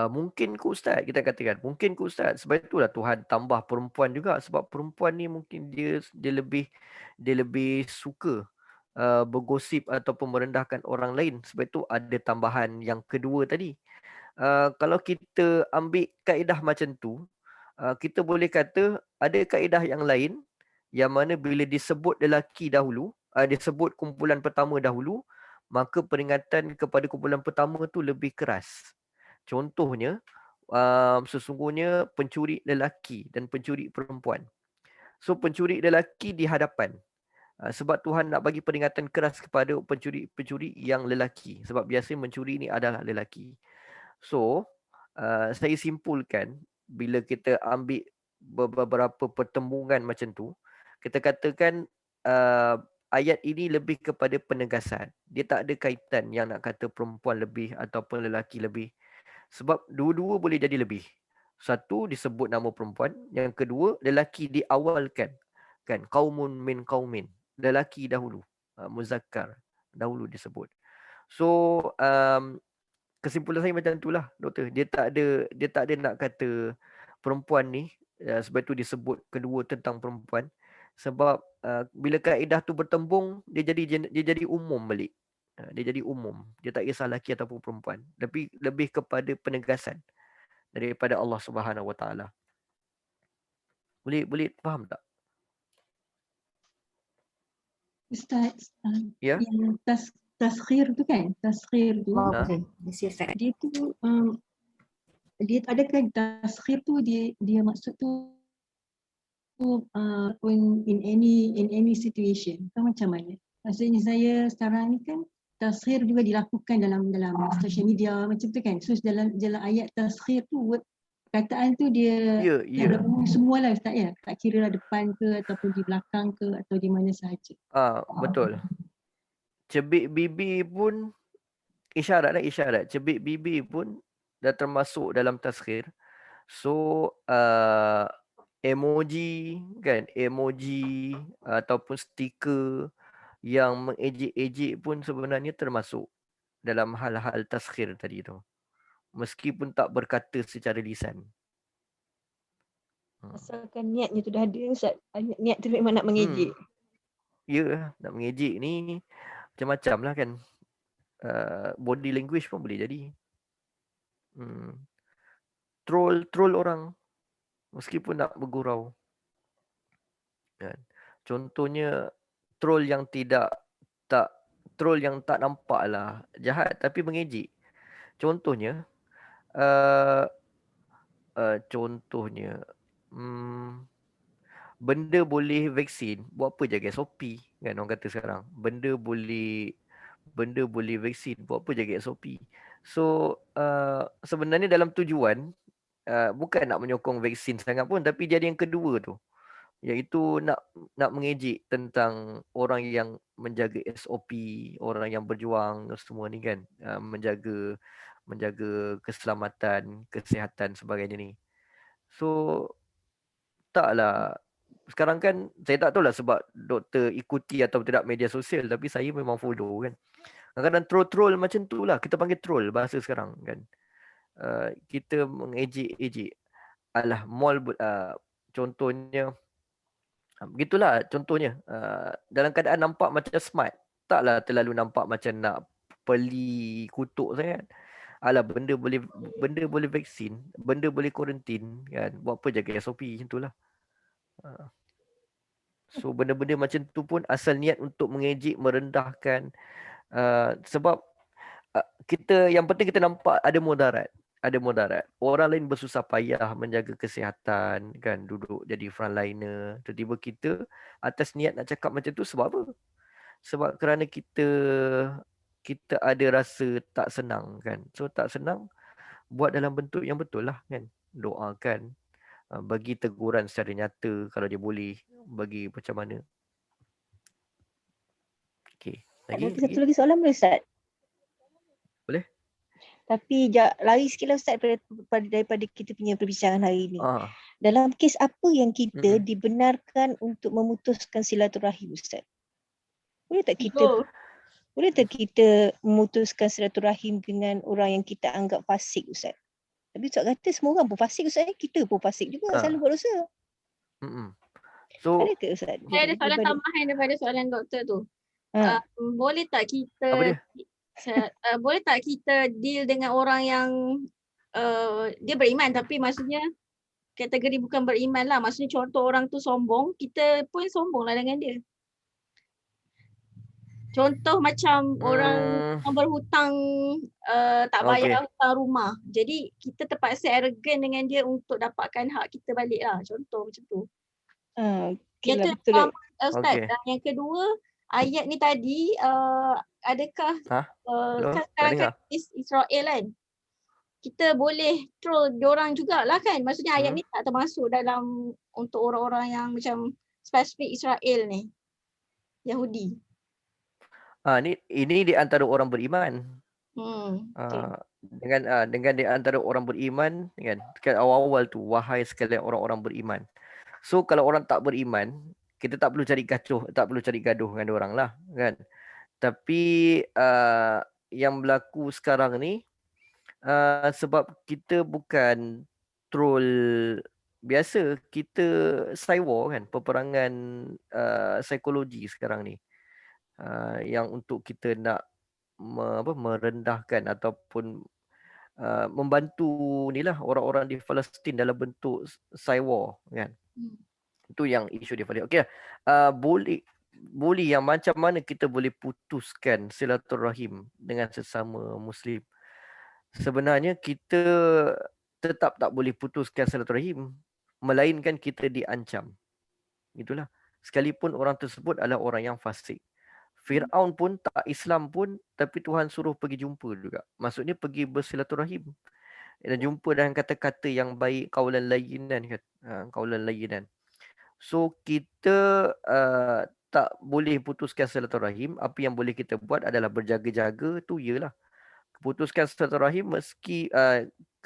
mungkin ke Ustaz, kita katakan mungkin ke Ustaz. Sebab itulah Tuhan tambah perempuan juga. Sebab perempuan ni mungkin dia lebih suka bergosip ataupun merendahkan orang lain. Sebab itu ada tambahan yang kedua tadi. Kalau kita ambil kaedah macam tu, kita boleh kata ada kaedah yang lain yang mana bila disebut lelaki dahulu, disebut kumpulan pertama dahulu, maka peringatan kepada kumpulan pertama tu lebih keras. Contohnya, sesungguhnya pencuri lelaki dan pencuri perempuan. So pencuri lelaki di hadapan. Sebab Tuhan nak bagi peringatan keras kepada pencuri-pencuri yang lelaki. Sebab biasa mencuri ni adalah lelaki. So, saya simpulkan bila kita ambil beberapa pertembungan macam tu, kita katakan ayat ini lebih kepada penegasan. Dia tak ada kaitan yang nak kata perempuan lebih ataupun lelaki lebih. Sebab dua-dua boleh jadi lebih. Satu disebut nama perempuan, yang kedua lelaki diawalkan. Kan, qaumun min qaumin. Lelaki dahulu, muzakkar dahulu disebut. So kesimpulan saya macam itulah doktor. Dia tak ada nak kata perempuan ni, sebab itu disebut kedua tentang perempuan. Sebab bila kaedah tu bertembung, dia jadi umum balik. Dia jadi umum. Dia tak kisah lelaki ataupun perempuan. Tapi lebih kepada penegasan daripada Allah Subhanahu Wa Taala. Boleh faham tak? Ustaz, Ya. yang tasghir tu kan, tasghir tu, Okay. dia tu dia adakah tasghir tu dia maksud tu in any situation kan, macam mana? Maksudnya saya sekarang ni kan tasghir juga dilakukan dalam social media macam tu kan. So dalam ayat tasghir tu, word perkataan tu dia semualah Ustaz ya. Tak kira lah depan ke ataupun di belakang ke atau di mana sahaja. Betul. Cebik bibi pun isyarat. Cebik bibi pun dah termasuk dalam tasghir. So emoji kan, emoji ataupun stiker yang mengejek-ejek pun sebenarnya termasuk dalam hal-hal tasghir tadi tu. Meskipun tak berkata secara lisan. Asalkan niatnya tu dah ada Ustaz. Niat tu memang nak mengejek. Ya, nak mengejek ni macam-macam lah kan. Body language pun boleh jadi. Troll orang meskipun nak bergurau. Kan? Contohnya troll yang tak nampak lah jahat tapi mengejek. Contohnya benda boleh vaksin, buat apa jaga SOP kan orang kata sekarang. Benda boleh vaksin, buat apa jaga SOP. So sebenarnya dalam tujuan bukan nak menyokong vaksin sangat pun, tapi jadi yang kedua tu, iaitu nak mengejek tentang orang yang menjaga SOP, orang yang berjuang semua ni kan, menjaga keselamatan, kesihatan sebagainya ni. So taklah, sekarang kan saya tak tahulah sebab doktor ikuti atau tidak media sosial, tapi saya memang follow kan. Kadang-kadang troll macam tu lah, kita panggil troll bahasa sekarang kan. Kita mengejek-ejek. Alah mall, contohnya begitulah, contohnya dalam keadaan nampak macam smart, taklah terlalu nampak macam nak peli kutuk sangat. Alah benda boleh vaksin, benda boleh kuarantin kan, buat apa jaga SOP macam itulah. So benda-benda macam tu pun asal niat untuk mengejek, merendahkan, sebab kita, yang penting kita nampak ada mudarat. Orang lain bersusah payah menjaga kesihatan kan, duduk jadi frontliner, tiba-tiba kita atas niat nak cakap macam tu sebab apa? Sebab kerana kita ada rasa tak senang kan. So tak senang, buat dalam bentuk yang betul lah kan. Doakan, bagi teguran secara nyata kalau dia boleh, bagi macam mana. Okey. Ada satu lagi soalan boleh Ustaz? Boleh. Tapi lari sikitlah Ustaz daripada kita punya perbincangan hari ini. Dalam kes apa yang kita dibenarkan untuk memutuskan silaturahim Ustaz? Boleh tak kita memutuskan silaturahim dengan orang yang kita anggap fasik Ustaz? Tapi Ustaz kata semua orang pun fasik Ustaz. Kita pun fasik juga, selalu buat dosa. So, ada ke Ustaz? Saya ada soalan tambahan daripada soalan doktor tu. Boleh tak kita deal dengan orang yang dia beriman tapi maksudnya kategori bukan beriman lah. Maksudnya contoh orang tu sombong, kita pun sombong lah dengan dia. Contoh macam orang yang berhutang tak bayar hutang rumah. Jadi kita terpaksa arrogant dengan dia untuk dapatkan hak kita balik lah. Contoh macam tu. Okay Yang lah, tu betul. Ustaz. Dan yang kedua, ayat ni tadi adakah kan sekarang kan Israel kan, kita boleh troll diorang jugalah kan. Maksudnya ayat ni tak termasuk dalam untuk orang-orang yang macam spesifik Israel ni, Yahudi. Ini di antara orang beriman. Okay. Dengan di antara orang beriman kan awal-awal tu, wahai sekalian orang-orang beriman. So kalau orang tak beriman, kita tak perlu cari gaduh dengan orang lah kan. Tapi yang berlaku sekarang ni sebab kita bukan troll biasa, kita cyber kan, peperangan psikologi sekarang ni. Yang untuk kita nak merendahkan ataupun membantu nilah orang-orang di Palestin dalam bentuk cyber kan. Itu yang isu dia pada. Okey. Boleh yang macam mana kita boleh putuskan silaturahim dengan sesama muslim? Sebenarnya kita tetap tak boleh putuskan silaturahim melainkan kita diancam. Itulah. Sekalipun orang tersebut adalah orang yang fasik. Firaun pun tak Islam pun, tapi Tuhan suruh pergi jumpa juga. Maksudnya pergi bersilaturahim dan jumpa dengan kata-kata yang baik, qaulan layyinan kan. Qaulan layyinan. So kita tak boleh putuskan silaturahim. Apa yang boleh kita buat adalah berjaga-jaga, tu ialah putuskan silaturahim meski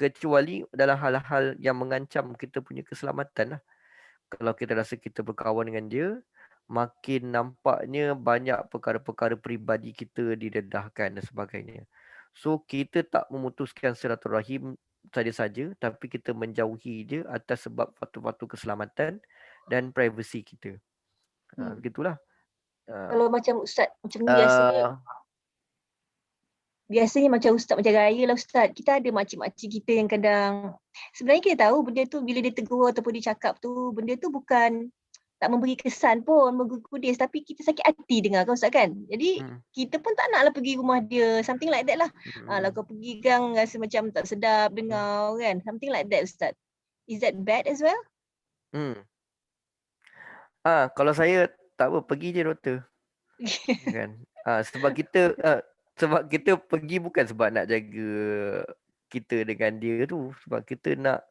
kecuali dalam hal-hal yang mengancam kita punya keselamatan lah. Kalau kita rasa kita berkawan dengan dia, makin nampaknya banyak perkara-perkara peribadi kita didedahkan dan sebagainya. So kita tak memutuskan silaturahim saja-saja, tapi kita menjauhi dia atas sebab faktor-faktor keselamatan dan privasi kita. Begitulah. Kalau macam Ustaz macam ni biasanya macam Ustaz macam raya lah Ustaz. Kita ada makcik-makcik kita yang kadang sebenarnya kita tahu benda tu bila dia tegur ataupun dia cakap tu, benda tu bukan tak memberi kesan pun, menggugudis, tapi kita sakit hati dengar kan Ustaz kan. Jadi kita pun tak naklah pergi rumah dia, something like that lah. Lah kau pergi kan rasa macam tak sedap dengar kan, something like that Ustaz. Is that bad as well? Kalau saya tak apa, pergi je doktor. Kan? Sebab kita pergi bukan sebab nak jaga kita dengan dia tu, sebab kita nak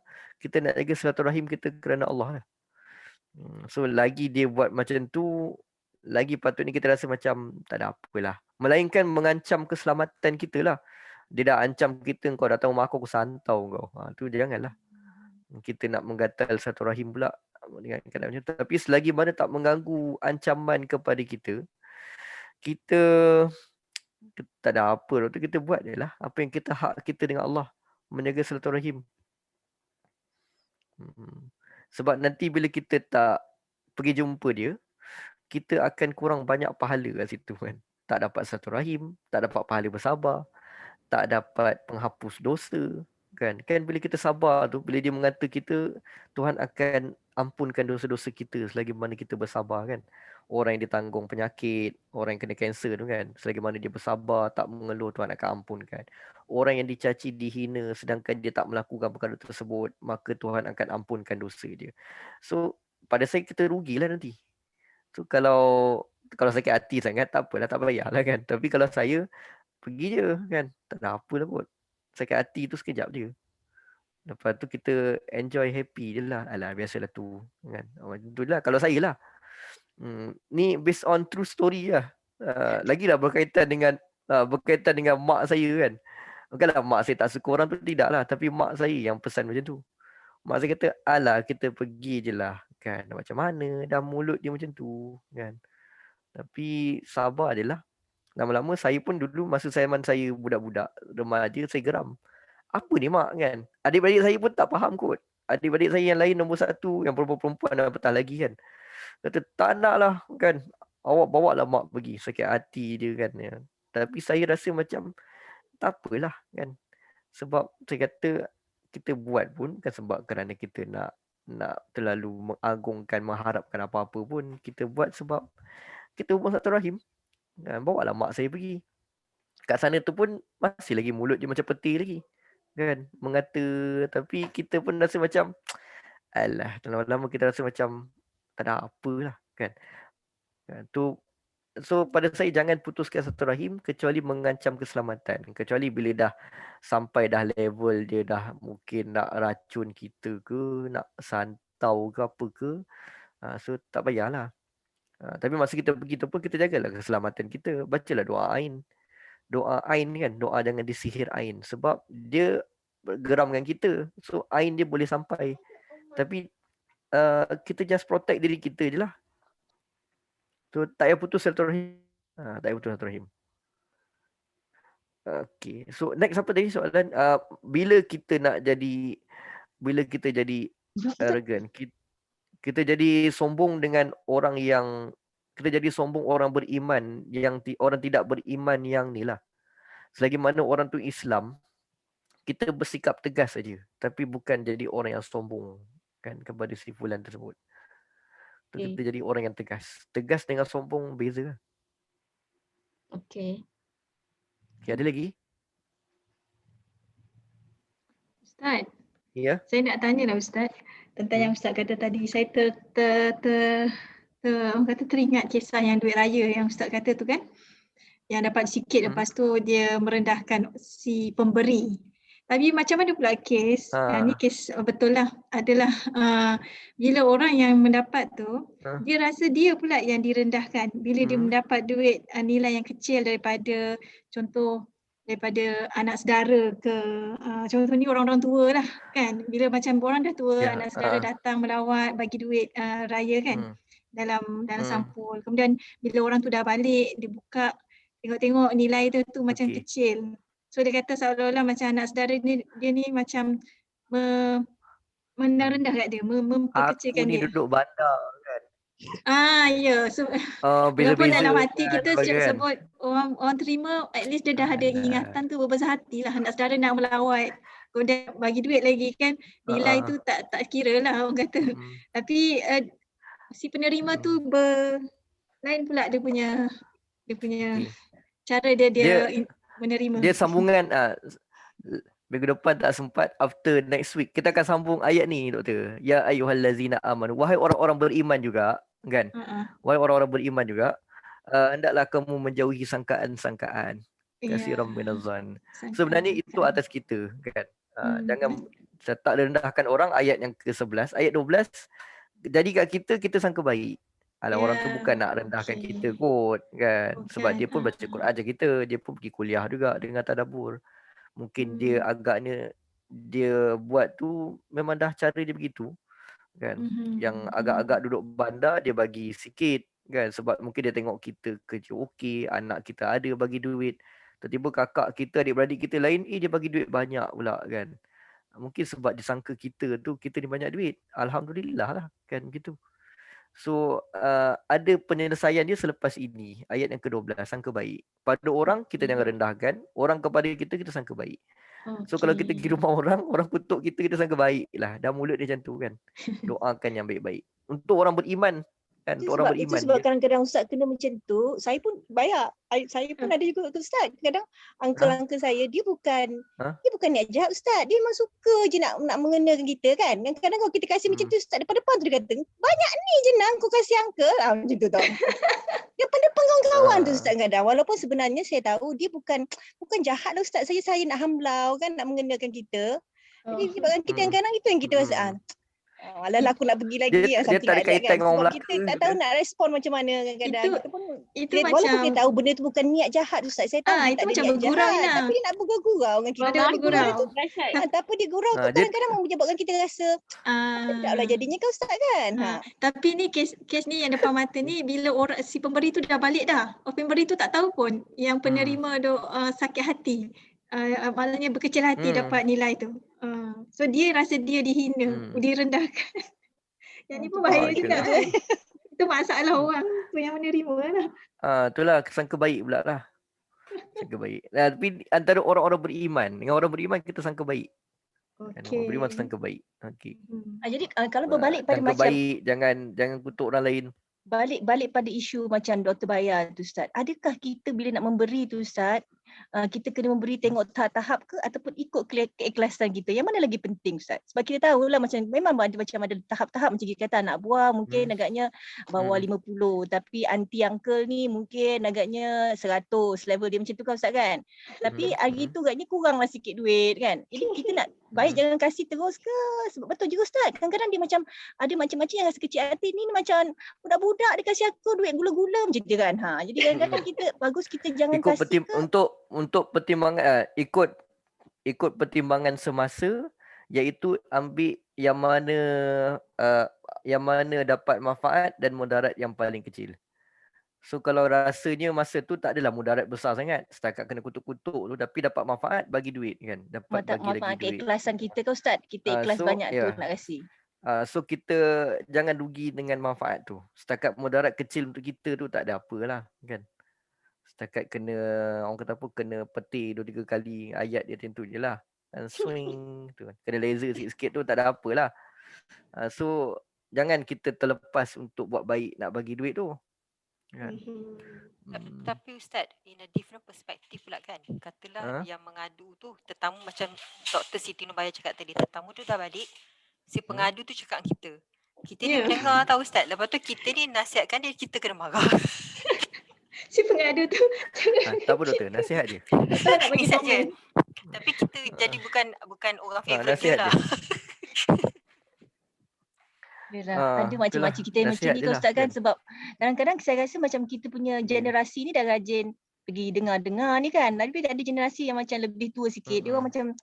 jaga silaturahim kita kerana Allah lah. So lagi dia buat macam tu, lagi patutnya kita rasa macam tak ada apalah. Melainkan mengancam keselamatan kita lah. Dia dah ancam kita, kau datang rumah aku santau kau. Tu janganlah. Kita nak menggatal silaturahim pula dengan keadaan macam tu. Tapi selagi mana tak mengganggu ancaman kepada kita, kita tak ada apa tu, kita buat je lah apa yang kita hak kita dengan Allah, menjaga silaturahim. Sebab nanti bila kita tak pergi jumpa dia, kita akan kurang banyak pahala kat situ kan. Tak dapat silaturahim, tak dapat pahala bersabar, tak dapat penghapus dosa kan. Kan bila kita sabar tu, bila dia mengata kita, Tuhan akan ampunkan dosa-dosa kita selagi mana kita bersabar kan. Orang yang ditanggung penyakit, orang yang kena kanser tu kan, selagi mana dia bersabar, tak mengeluh, Tuhan akan ampunkan. Orang yang dicaci, dihina sedangkan dia tak melakukan perkara tersebut, maka Tuhan akan ampunkan dosa dia. So pada saya kita rugilah nanti. So kalau sakit hati sangat, tak apalah, tak payahlah kan. Tapi kalau saya pergi je kan, tak ada apalah kot. Sakit hati tu sekejap je. Lepas tu kita enjoy, happy je lah. Alah, biasalah tu kan. Macam tu lah kalau saya lah. Ni based on true story lah. Lagilah berkaitan dengan mak saya kan. Bukanlah mak saya tak suka orang tu, tidak lah. Tapi mak saya yang pesan macam tu. Mak saya kata, alah kita pergi je lah kan. Macam mana dah mulut dia macam tu kan. Tapi sabar je lah. Lama-lama saya pun dulu masa saya budak-budak remaja, saya geram. Apa ni mak kan? Adik-beradik saya pun tak faham kot. Adik-beradik saya yang lain nombor 1, yang perempuan-perempuan dah petah lagi kan. Kata tak nak lah kan. Awak bawa lah mak pergi. Sakit hati dia kan. Ya. Tapi saya rasa macam tak apalah kan. Sebab saya kata kita buat pun bukan sebab kerana kita nak terlalu mengagungkan, mengharapkan apa-apa pun. Kita buat sebab kita hubung satu rahim. Bawa lah mak saya pergi. Kat sana tu pun masih lagi mulut dia macam peti lagi. Kan? Mengata, tapi kita pun rasa macam alah, lama-lama kita rasa macam tak ada apalah kan. So pada saya jangan putuskan satu rahim kecuali mengancam keselamatan. Kecuali bila dah sampai dah level dia dah mungkin nak racun kita ke, nak santau ke apa ke. So tak payahlah. Tapi masa kita pergi tu pun kita jagalah keselamatan kita. Bacalah doa Ain. Doa Ain kan, doa jangan disihir Ain. Sebab dia geramkan kita. So Ain dia boleh sampai. Tapi kita just protect diri kita je lah. So tak payah putus silaturahim. Tak payah putus silaturahim. Okay. So next apa tadi soalan? Bila kita jadi arrogant, kita jadi sombong dengan orang yang, kita jadi sombong orang beriman yang orang tidak beriman yang ni lah. Selagi mana orang tu Islam, kita bersikap tegas saja, tapi bukan jadi orang yang sombong kan kepada si fulan tersebut. Kita jadi orang yang tegas. Tegas dengan sombong beza. Okay, ada lagi? Ustaz. Ya. Saya nak tanya lah Ustaz tentang yang Ustaz kata tadi. Saya teringat kisah yang duit raya yang Ustaz kata tu kan. Yang dapat sikit lepas tu dia merendahkan si pemberi. Tapi macam mana pula kes, yang ni kes betul lah, adalah bila orang yang mendapat tu, dia rasa dia pula yang direndahkan. Bila dia mendapat duit nilai yang kecil daripada, contoh daripada anak saudara ke, contoh ni orang-orang tua lah kan. Bila macam orang dah tua, anak saudara datang melawat, bagi duit raya kan, dalam sampul. Kemudian bila orang tu dah balik, dia buka, tengok-tengok nilai tu macam kecil. So dia kata seolah-olah macam anak saudara ni, dia ni macam menrendah kat dia, memperkecilkan dia. Aku ni duduk bandar kan. Ya. So walaupun dalam hati kita sebut orang terima, at least dia dah ada ingatan tu, berbesar hati lah. Anak saudara nak melawat, kemudian bagi duit lagi kan. Nilai tu tak kira lah orang kata. Tapi si penerima tu lain pula dia punya cara dia menerima. Dia sambungan minggu depan tak sempat, after next week kita akan sambung ayat ni doktor. Ya ayyuhallazina amanu, wahai orang-orang beriman juga kan. Wahai orang-orang beriman juga, hendaklah kamu menjauhi sangkaan-sangkaan. Kasiran minazan. Sebenarnya itu atas kita kan. Jangan tak rendahkan orang, ayat yang ke-11, ayat 12. Jadi kat kita sangka baik. Orang tu bukan nak rendahkan kita kot kan. Sebab dia pun baca Quran aja kita, dia pun pergi kuliah juga dengan tadabbur. Mungkin dia agaknya dia buat tu memang dah cara dia begitu kan. Yang agak-agak duduk bandar dia bagi sikit kan, sebab mungkin dia tengok kita kerja okey, anak kita ada bagi duit. Tiba-tiba kakak kita, adik-beradik kita lain, dia bagi duit banyak pula kan. Mungkin sebab disangka kita ni banyak duit. Alhamdulillah lah kan gitu. So ada penyelesaian dia selepas ini. Ayat yang ke-12, sangka baik. Pada orang kita jangan rendahkan, orang kepada kita sangka baik. So kalau kita pergi rumah orang kutuk kita sangka baik lah. Dah mulut dia macam tu kan. Doakan yang baik-baik. Untuk orang beriman kan, untuk orang beriman. Itu sebab kadang-kadang Ustaz kena macam tu, saya pun bayar. Saya pun ada juga Ustaz. Kadang uncle saya dia bukan niat jahat Ustaz. Dia memang suka je nak mengenakan kita kan. Kadang-kadang kalau kita kasih macam tu Ustaz, depan-depan tu dia kata, banyak ni je nak kau kasih uncle. Macam tu tau. Depan-depan kawan-kawan tu Ustaz kadang. Walaupun sebenarnya saya tahu dia bukan jahat lah Ustaz. Saya nak hamblau kan, nak mengenakan kita. Jadi sebabkan kita yang kadang itu yang kita rasa alah aku nak pergi lagi dia tak ada kaitan dengan orang Melaka. Kita tak tahu nak respon macam mana kadang-kadang. Itu walaupun macam kita tahu benda tu bukan niat jahat Ustaz. Saya tahu itu macam bergurau lah. Tapi dia nak bergurau dengan kita. Bergurau. Tapi dia gurau tu kadang-kadang menyebabkan kita rasa taklah jadinya kan Ustaz kan. Tapi ni kes ni yang depan mata ni, bila orang si pemberi tu dah balik dah. Pemberi tu tak tahu pun yang penerima sakit hati. Maknanya berkecil hati dapat nilai tu. So dia rasa dia dihina, direndahkan. Yang ni pun bahaya juga. Itu masalah orang tu yang menerima lah. Itulah sangka baik pula lah. Sangka baik. Tapi antara orang-orang beriman, dengan orang beriman kita sangka baik. Orang beriman sangka baik. Okey. Jadi kalau berbalik pada sangka macam baik, jangan kutuk orang lain. balik pada isu macam Dr. Baya tu Ustaz. Adakah kita bila nak memberi tu Ustaz, kita kena memberi tengok tahap-tahap ke ataupun ikut keikhlasan kita? Yang mana lagi penting Ustaz? Sebab kita tahulah macam memang ada tahap-tahap macam kita kata anak buah mungkin agaknya bawah 50, tapi aunty uncle ni mungkin agaknya 100 level dia macam tu kan Ustaz kan? Tapi hari tu agaknya kuranglah sikit duit kan. Jadi kita nak baik jangan kasih terus ke? Sebab betul juga Ustaz. Kadang-kadang dia macam ada macam-macam yang rasa kecil hati ni macam budak-budak dia kasih aku duit gula-gula macam tu kan. Jadi kadang-kadang kita bagus kita jangan ikut kasih untuk pertimbangan ikut pertimbangan semasa, iaitu ambil yang mana dapat manfaat dan mudarat yang paling kecil. So kalau rasanya masa tu tak adalah mudarat besar sangat, setakat kena kutuk-kutuk tu, tapi dapat manfaat, bagi duit kan, dapat bagi lagi duit. Keikhlasan kita kan Ustaz, kita ikhlas banyak tu nak kasih. So kita jangan rugi dengan manfaat tu. Setakat mudarat kecil untuk kita tu tak ada apalah kan. Setakat kena, orang kata apa, kena petir 2-3 kali ayat dia macam tu je lah. Dan swing tu. Kena laser sikit-sikit tu tak ada apalah. So jangan kita terlepas untuk buat baik nak bagi duit tu. Kan? Tapi Ustaz, in a different perspective pula kan. Katalah yang mengadu tu tetamu macam Dr. Siti Nubaya cakap tadi, tetamu tu dah balik, si pengadu tu cakap kita. Kita ni mendengar tahu Ustaz. Lepas tu kita ni nasihatkan dia, kita kena marah. Si pengadu tu tak apa doktor, nasihat dia. nak bagi saja. Tapi kita jadi bukan orang favourite dia lah. Ada macam-macam kita macam ni Ustaz kan, sebab kadang-kadang saya rasa macam kita punya generasi ni dah rajin pergi dengar-dengar ni kan. Tapi ada generasi yang macam lebih tua sikit, dia orang macam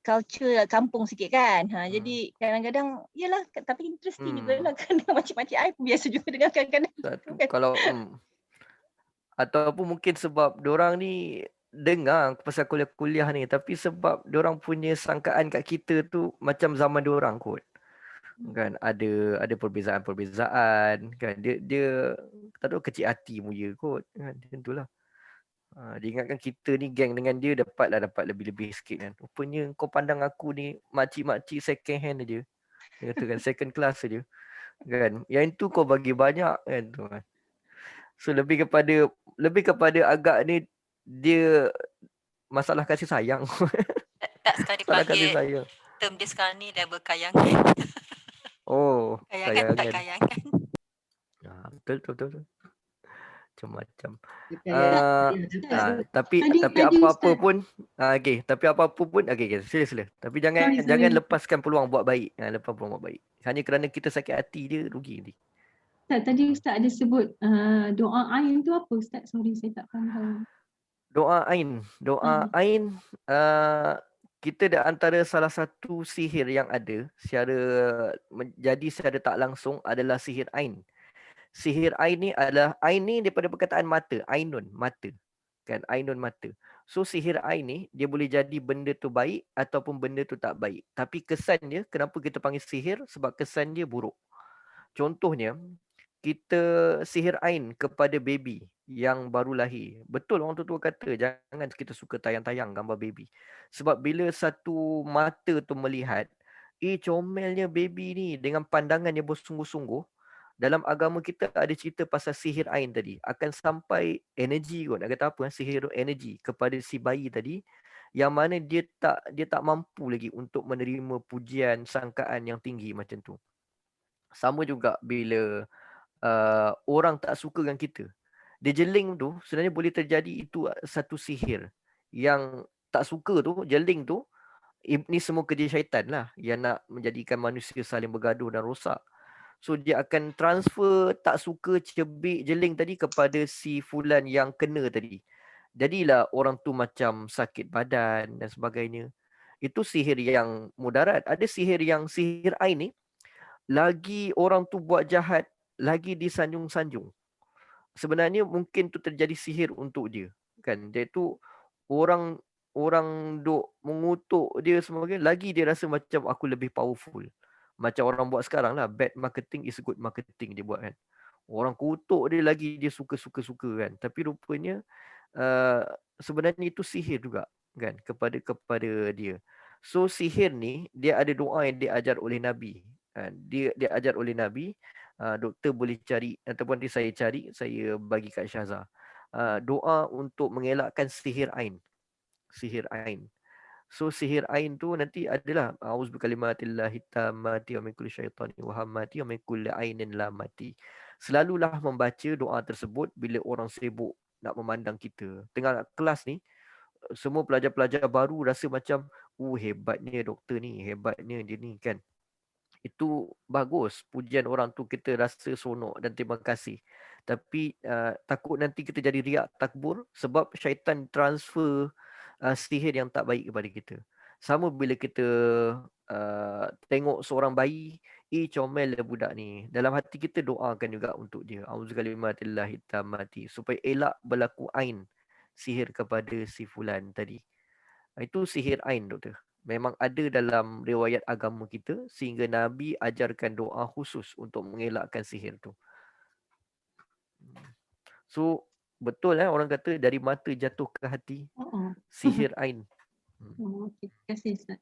culture kampung sikit kan. Jadi kadang-kadang yalah, tapi interesting juga lah kan. Macam-macam I pun biasa juga dengar kadang-kadang. Kalau ataupun mungkin sebab diorang ni dengar pasal kuliah-kuliah ni, tapi sebab diorang punya sangkaan kat kita tu macam zaman diorang kot. Kan ada perbezaan kan, dia tak tahu, kecil hati muya kot kan, macam itulah. Dia ingatkan kita ni geng dengan dia dapat lebih-lebih sikit kan. Rupanya kau pandang aku ni makcik-makcik second hand aja. Dia kata kan second class aja. Kan. Yang itu kau bagi banyak kan tu kan. So lebih kepada agak ni dia masalah kasih sayang. Tak sekali panggil term dia sekarang ni dah berkayangan. Oh, kayangan. Betul. Macam-macam. Tapi apa-apa pun okey, sila. Tapi jangan lepaskan peluang buat baik. Hanya kerana kita sakit hati dia rugi nanti. Tadi Ustaz ada sebut doa ain tu apa Ustaz? Sorry saya tak faham. Doa ain kita ada antara salah satu sihir yang ada secara tak langsung adalah sihir ain. Sihir ain ni adalah, ain ni daripada perkataan mata, ainun, mata. Kan, ainun mata. So sihir ain ni dia boleh jadi benda tu baik ataupun benda tu tak baik. Tapi kesan dia, kenapa kita panggil sihir? Sebab kesan dia buruk. Contohnya, kita sihir ain kepada baby yang baru lahir. Betul orang tua kata jangan kita suka tayang-tayang gambar baby. Sebab bila satu mata tu melihat, comelnya baby ni dengan pandangan yang bersungguh-sungguh, dalam agama kita ada cerita pasal sihir ain tadi. Akan sampai energi kot, nak kata apa, sihir energi kepada si bayi tadi, yang mana dia tak mampu lagi untuk menerima pujian, sangkaan yang tinggi macam tu. Sama juga bila orang tak suka dengan kita. Dia jeling tu sebenarnya boleh terjadi itu satu sihir. Yang tak suka tu, jeling tu, ni semua kerja syaitan lah yang nak menjadikan manusia saling bergaduh dan rosak. So dia akan transfer tak suka, cebik, jeling tadi kepada si fulan yang kena tadi. Jadilah orang tu macam sakit badan dan sebagainya. Itu sihir yang mudarat. Ada sihir ain ni, lagi orang tu buat jahat, lagi disanjung-sanjung. Sebenarnya mungkin tu terjadi sihir untuk dia. Kan? Dia tu orang duk mengutuk dia sebagainya, lagi dia rasa macam aku lebih powerful. Macam orang buat sekarang lah, bad marketing is good marketing dia buat kan. Orang kutuk dia lagi dia suka-suka kan. Tapi rupanya sebenarnya itu sihir juga kan kepada dia. So sihir ni dia ada doa yang dia ajar oleh Nabi. Dia ajar oleh Nabi. doktor boleh cari ataupun nanti saya cari, saya bagi kat Syahzah. Doa untuk mengelakkan sihir ain. Sihir ain. So sihir ain tu nanti adalah auzu bikalimatillahi tammati wa min kulli syaitanin wa hammati wa min kulli ainin lamati. Selalulah membaca doa tersebut bila orang sibuk nak memandang kita. Tengah kelas ni, semua pelajar-pelajar baru rasa macam hebatnya doktor ni, hebatnya dia ni kan. Itu bagus, pujian orang tu kita rasa seronok dan terima kasih. Tapi takut nanti kita jadi riak takbur sebab syaitan transfer sihir yang tak baik kepada kita. Sama bila kita tengok seorang bayi, comel lah budak ni. Dalam hati kita doakan juga untuk dia. Auzukalimatillahi tammati, supaya elak berlaku ain sihir kepada si fulan tadi. Itu sihir ain, doktor. Memang ada dalam riwayat agama kita sehingga Nabi ajarkan doa khusus untuk mengelakkan sihir tu. So betul orang kata dari mata jatuh ke hati, sihir ain. Okey, terima kasih Ustaz.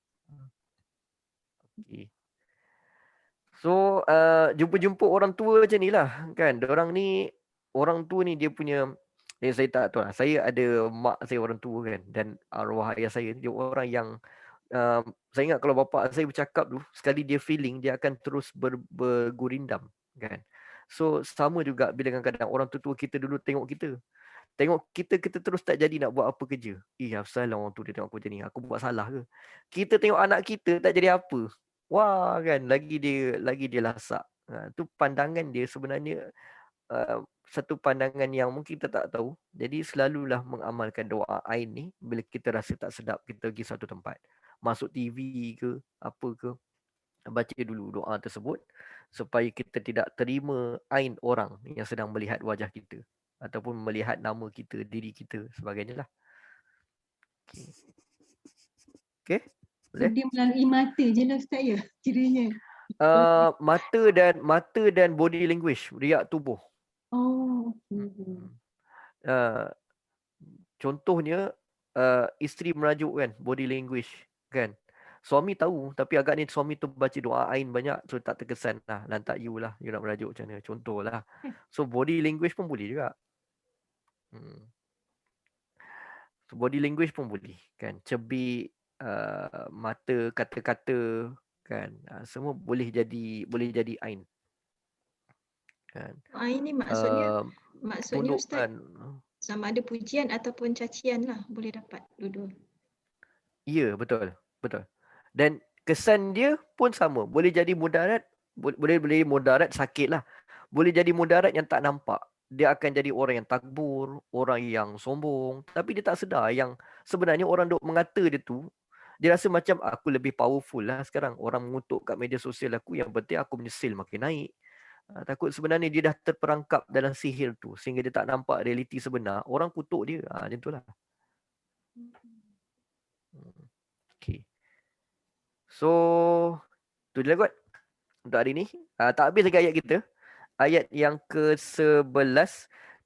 Okay. So jumpa-jumpa orang tua macam ni lah kan. Orang tua ni dia punya, saya tak tahu lah. Saya ada mak saya orang tua kan, dan arwah ayah saya dia orang yang saya ingat kalau bapa saya bercakap tu, sekali dia feeling, dia akan terus bergurindam kan. So sama juga bila kadang-kadang orang tua kita dulu tengok kita terus tak jadi nak buat apa kerja. Asal orang tu dia tengok aku macam ni, aku buat salah ke? Kita tengok anak kita tak jadi apa, wah kan, lagi dia lasak. Tu pandangan dia sebenarnya satu pandangan yang mungkin kita tak tahu. Jadi selalulah mengamalkan doa ain ni bila kita rasa tak sedap, kita pergi satu tempat, masuk TV ke apa ke, baca dulu doa tersebut supaya kita tidak terima ain orang yang sedang melihat wajah kita ataupun melihat nama kita, diri kita sebagainya lah. Okay. So, dia melalui mata je lah Ustaz ya, kiranya. Mata dan body language, riak tubuh. Contohnya isteri merajuk kan, body language kan. Suami tahu tapi agaknya suami tu baca doa ain banyak, so tak terkesan lah. Lantak you lah, you nak merajuk macam mana, contohlah. So body language pun boleh juga. So, body language pun boleh kan, cebik, mata, kata-kata kan, semua boleh jadi ain kan. Ain ni maksudnya Ustaz, sama ada pujian ataupun cacian lah, boleh dapat dua-dua. Ya, betul. Dan kesan dia pun sama, boleh jadi mudarat, boleh mudarat sakit lah, boleh jadi mudarat yang tak nampak. Dia akan jadi orang yang takbur, orang yang sombong, tapi dia tak sedar yang sebenarnya orang duk mengata dia tu, dia rasa macam aku lebih powerful lah sekarang. Orang mengutuk kat media sosial aku, yang penting aku punya sale makin naik. Takut sebenarnya dia dah terperangkap dalam sihir tu sehingga dia tak nampak realiti sebenar. Orang kutuk dia. Macam tu lah. Okay. So, tu je lah kot untuk hari ni. Tak habis lagi ayat kita. Ayat yang ke-11.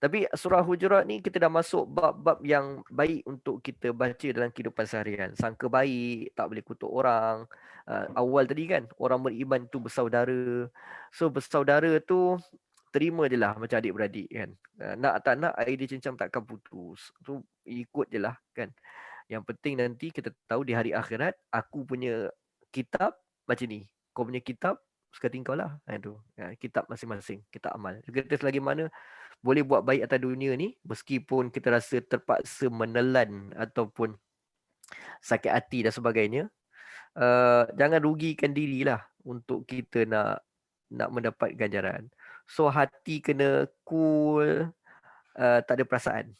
Tapi surah Hujurat ni kita dah masuk bab-bab yang baik untuk kita baca dalam kehidupan seharian. Sangka baik, tak boleh kutuk orang. Awal tadi kan, orang beriman tu bersaudara. So bersaudara tu terima je lah macam adik-beradik kan. Nak tak nak air dia cincang takkan putus. Tu ikut je lah kan. Yang penting nanti kita tahu di hari akhirat, aku punya kitab macam ni, kau punya kitab sekali kau lah. Itu kitab masing-masing, kita amal. Kita selagi mana boleh buat baik atas dunia ni, meskipun kita rasa terpaksa menelan ataupun sakit hati dan sebagainya, jangan rugikan dirilah untuk kita nak mendapat ganjaran. So hati kena cool, tak ada perasaan.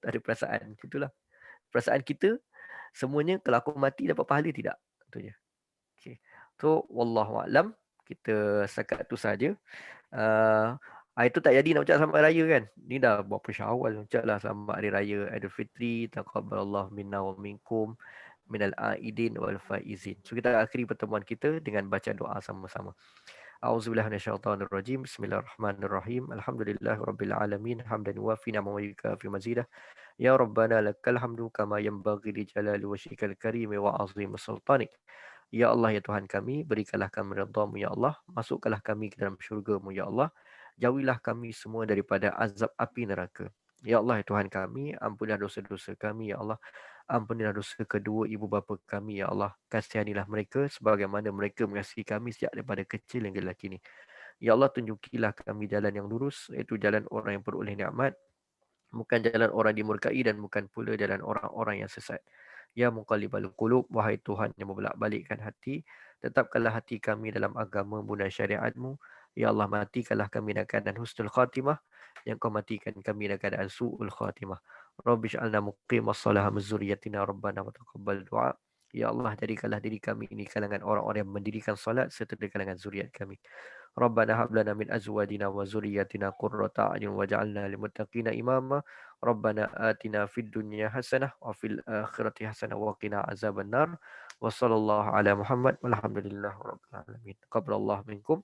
Tak ada perasaan, itulah. Perasaan kita semuanya kalau aku mati dapat pahala tidak? Itu je. Okay. So wallahualam, kita setakat tu saja. Itu tak jadi nak ucap selamat raya kan. Ni dah berapa Syawal, ucaplah selamat hari raya Aidilfitri, taqabbalallahu minna wa minkum minal aidin wal faizin. So kita akhiri pertemuan kita dengan baca doa sama-sama. A'udzubillahi minasyaitonir rajim. Bismillahirrahmanirrahim. Alhamdulillahirabbil alamin, hamdan yuwafi ni'amahu wa yukafi mazidah. Ya Rabbana lakal hamdu kama yanbaghi li jalali wajhikal karim wa azim sultanik. Ya Allah, ya Tuhan kami, berikanlah kami ridha-Mu ya Allah, masukkanlah kami ke dalam syurga-Mu ya Allah, jauhilah kami semua daripada azab api neraka. Ya Allah, ya Tuhan kami, ampunilah dosa-dosa kami ya Allah, ampunilah dosa kedua ibu bapa kami ya Allah, kasihanilah mereka sebagaimana mereka mengasihi kami sejak daripada kecil hingga kini. Ya Allah, tunjukilah kami jalan yang lurus, iaitu jalan orang yang beroleh nikmat, bukan jalan orang dimurkai dan bukan pula jalan orang-orang yang sesat. Ya muqallibal qulub, wahai Tuhan yang membolak-balikkan hati, tetapkanlah hati kami dalam agama-Mu dan syariat-Mu. Ya Allah, matikanlah kami dalam keadaan husnul khatimah, yang Kau matikan kami dalam keadaan su'ul khatimah. Rabbi ij'alna muqimas salah min zurriyyatina rabbana wa taqabbal du'a. Ya Allah, jadikanlah diri kami ini kalangan orang-orang yang mendirikan salat serta di kalangan zuriat kami. Rabbana hab lana min azwajina wa zurriyyatina qurrata a'yun waj'alna lil muttaqina imama. Rabbana atina fid dunya hasanah wa fil akhirati hasanah wa qina azabannar. Wa sallallahu ala Muhammad walhamdulillahi rabbil alamin. Qablallahu minkum.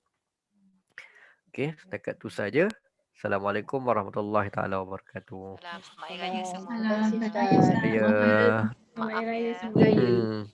Okey, setakat tu saja. Assalamualaikum warahmatullahi taala wabarakatuh. Selamat Hari Raya semua. Salam. Terima kasih, Ustaz. Ya. Maaf ya. Raya semua.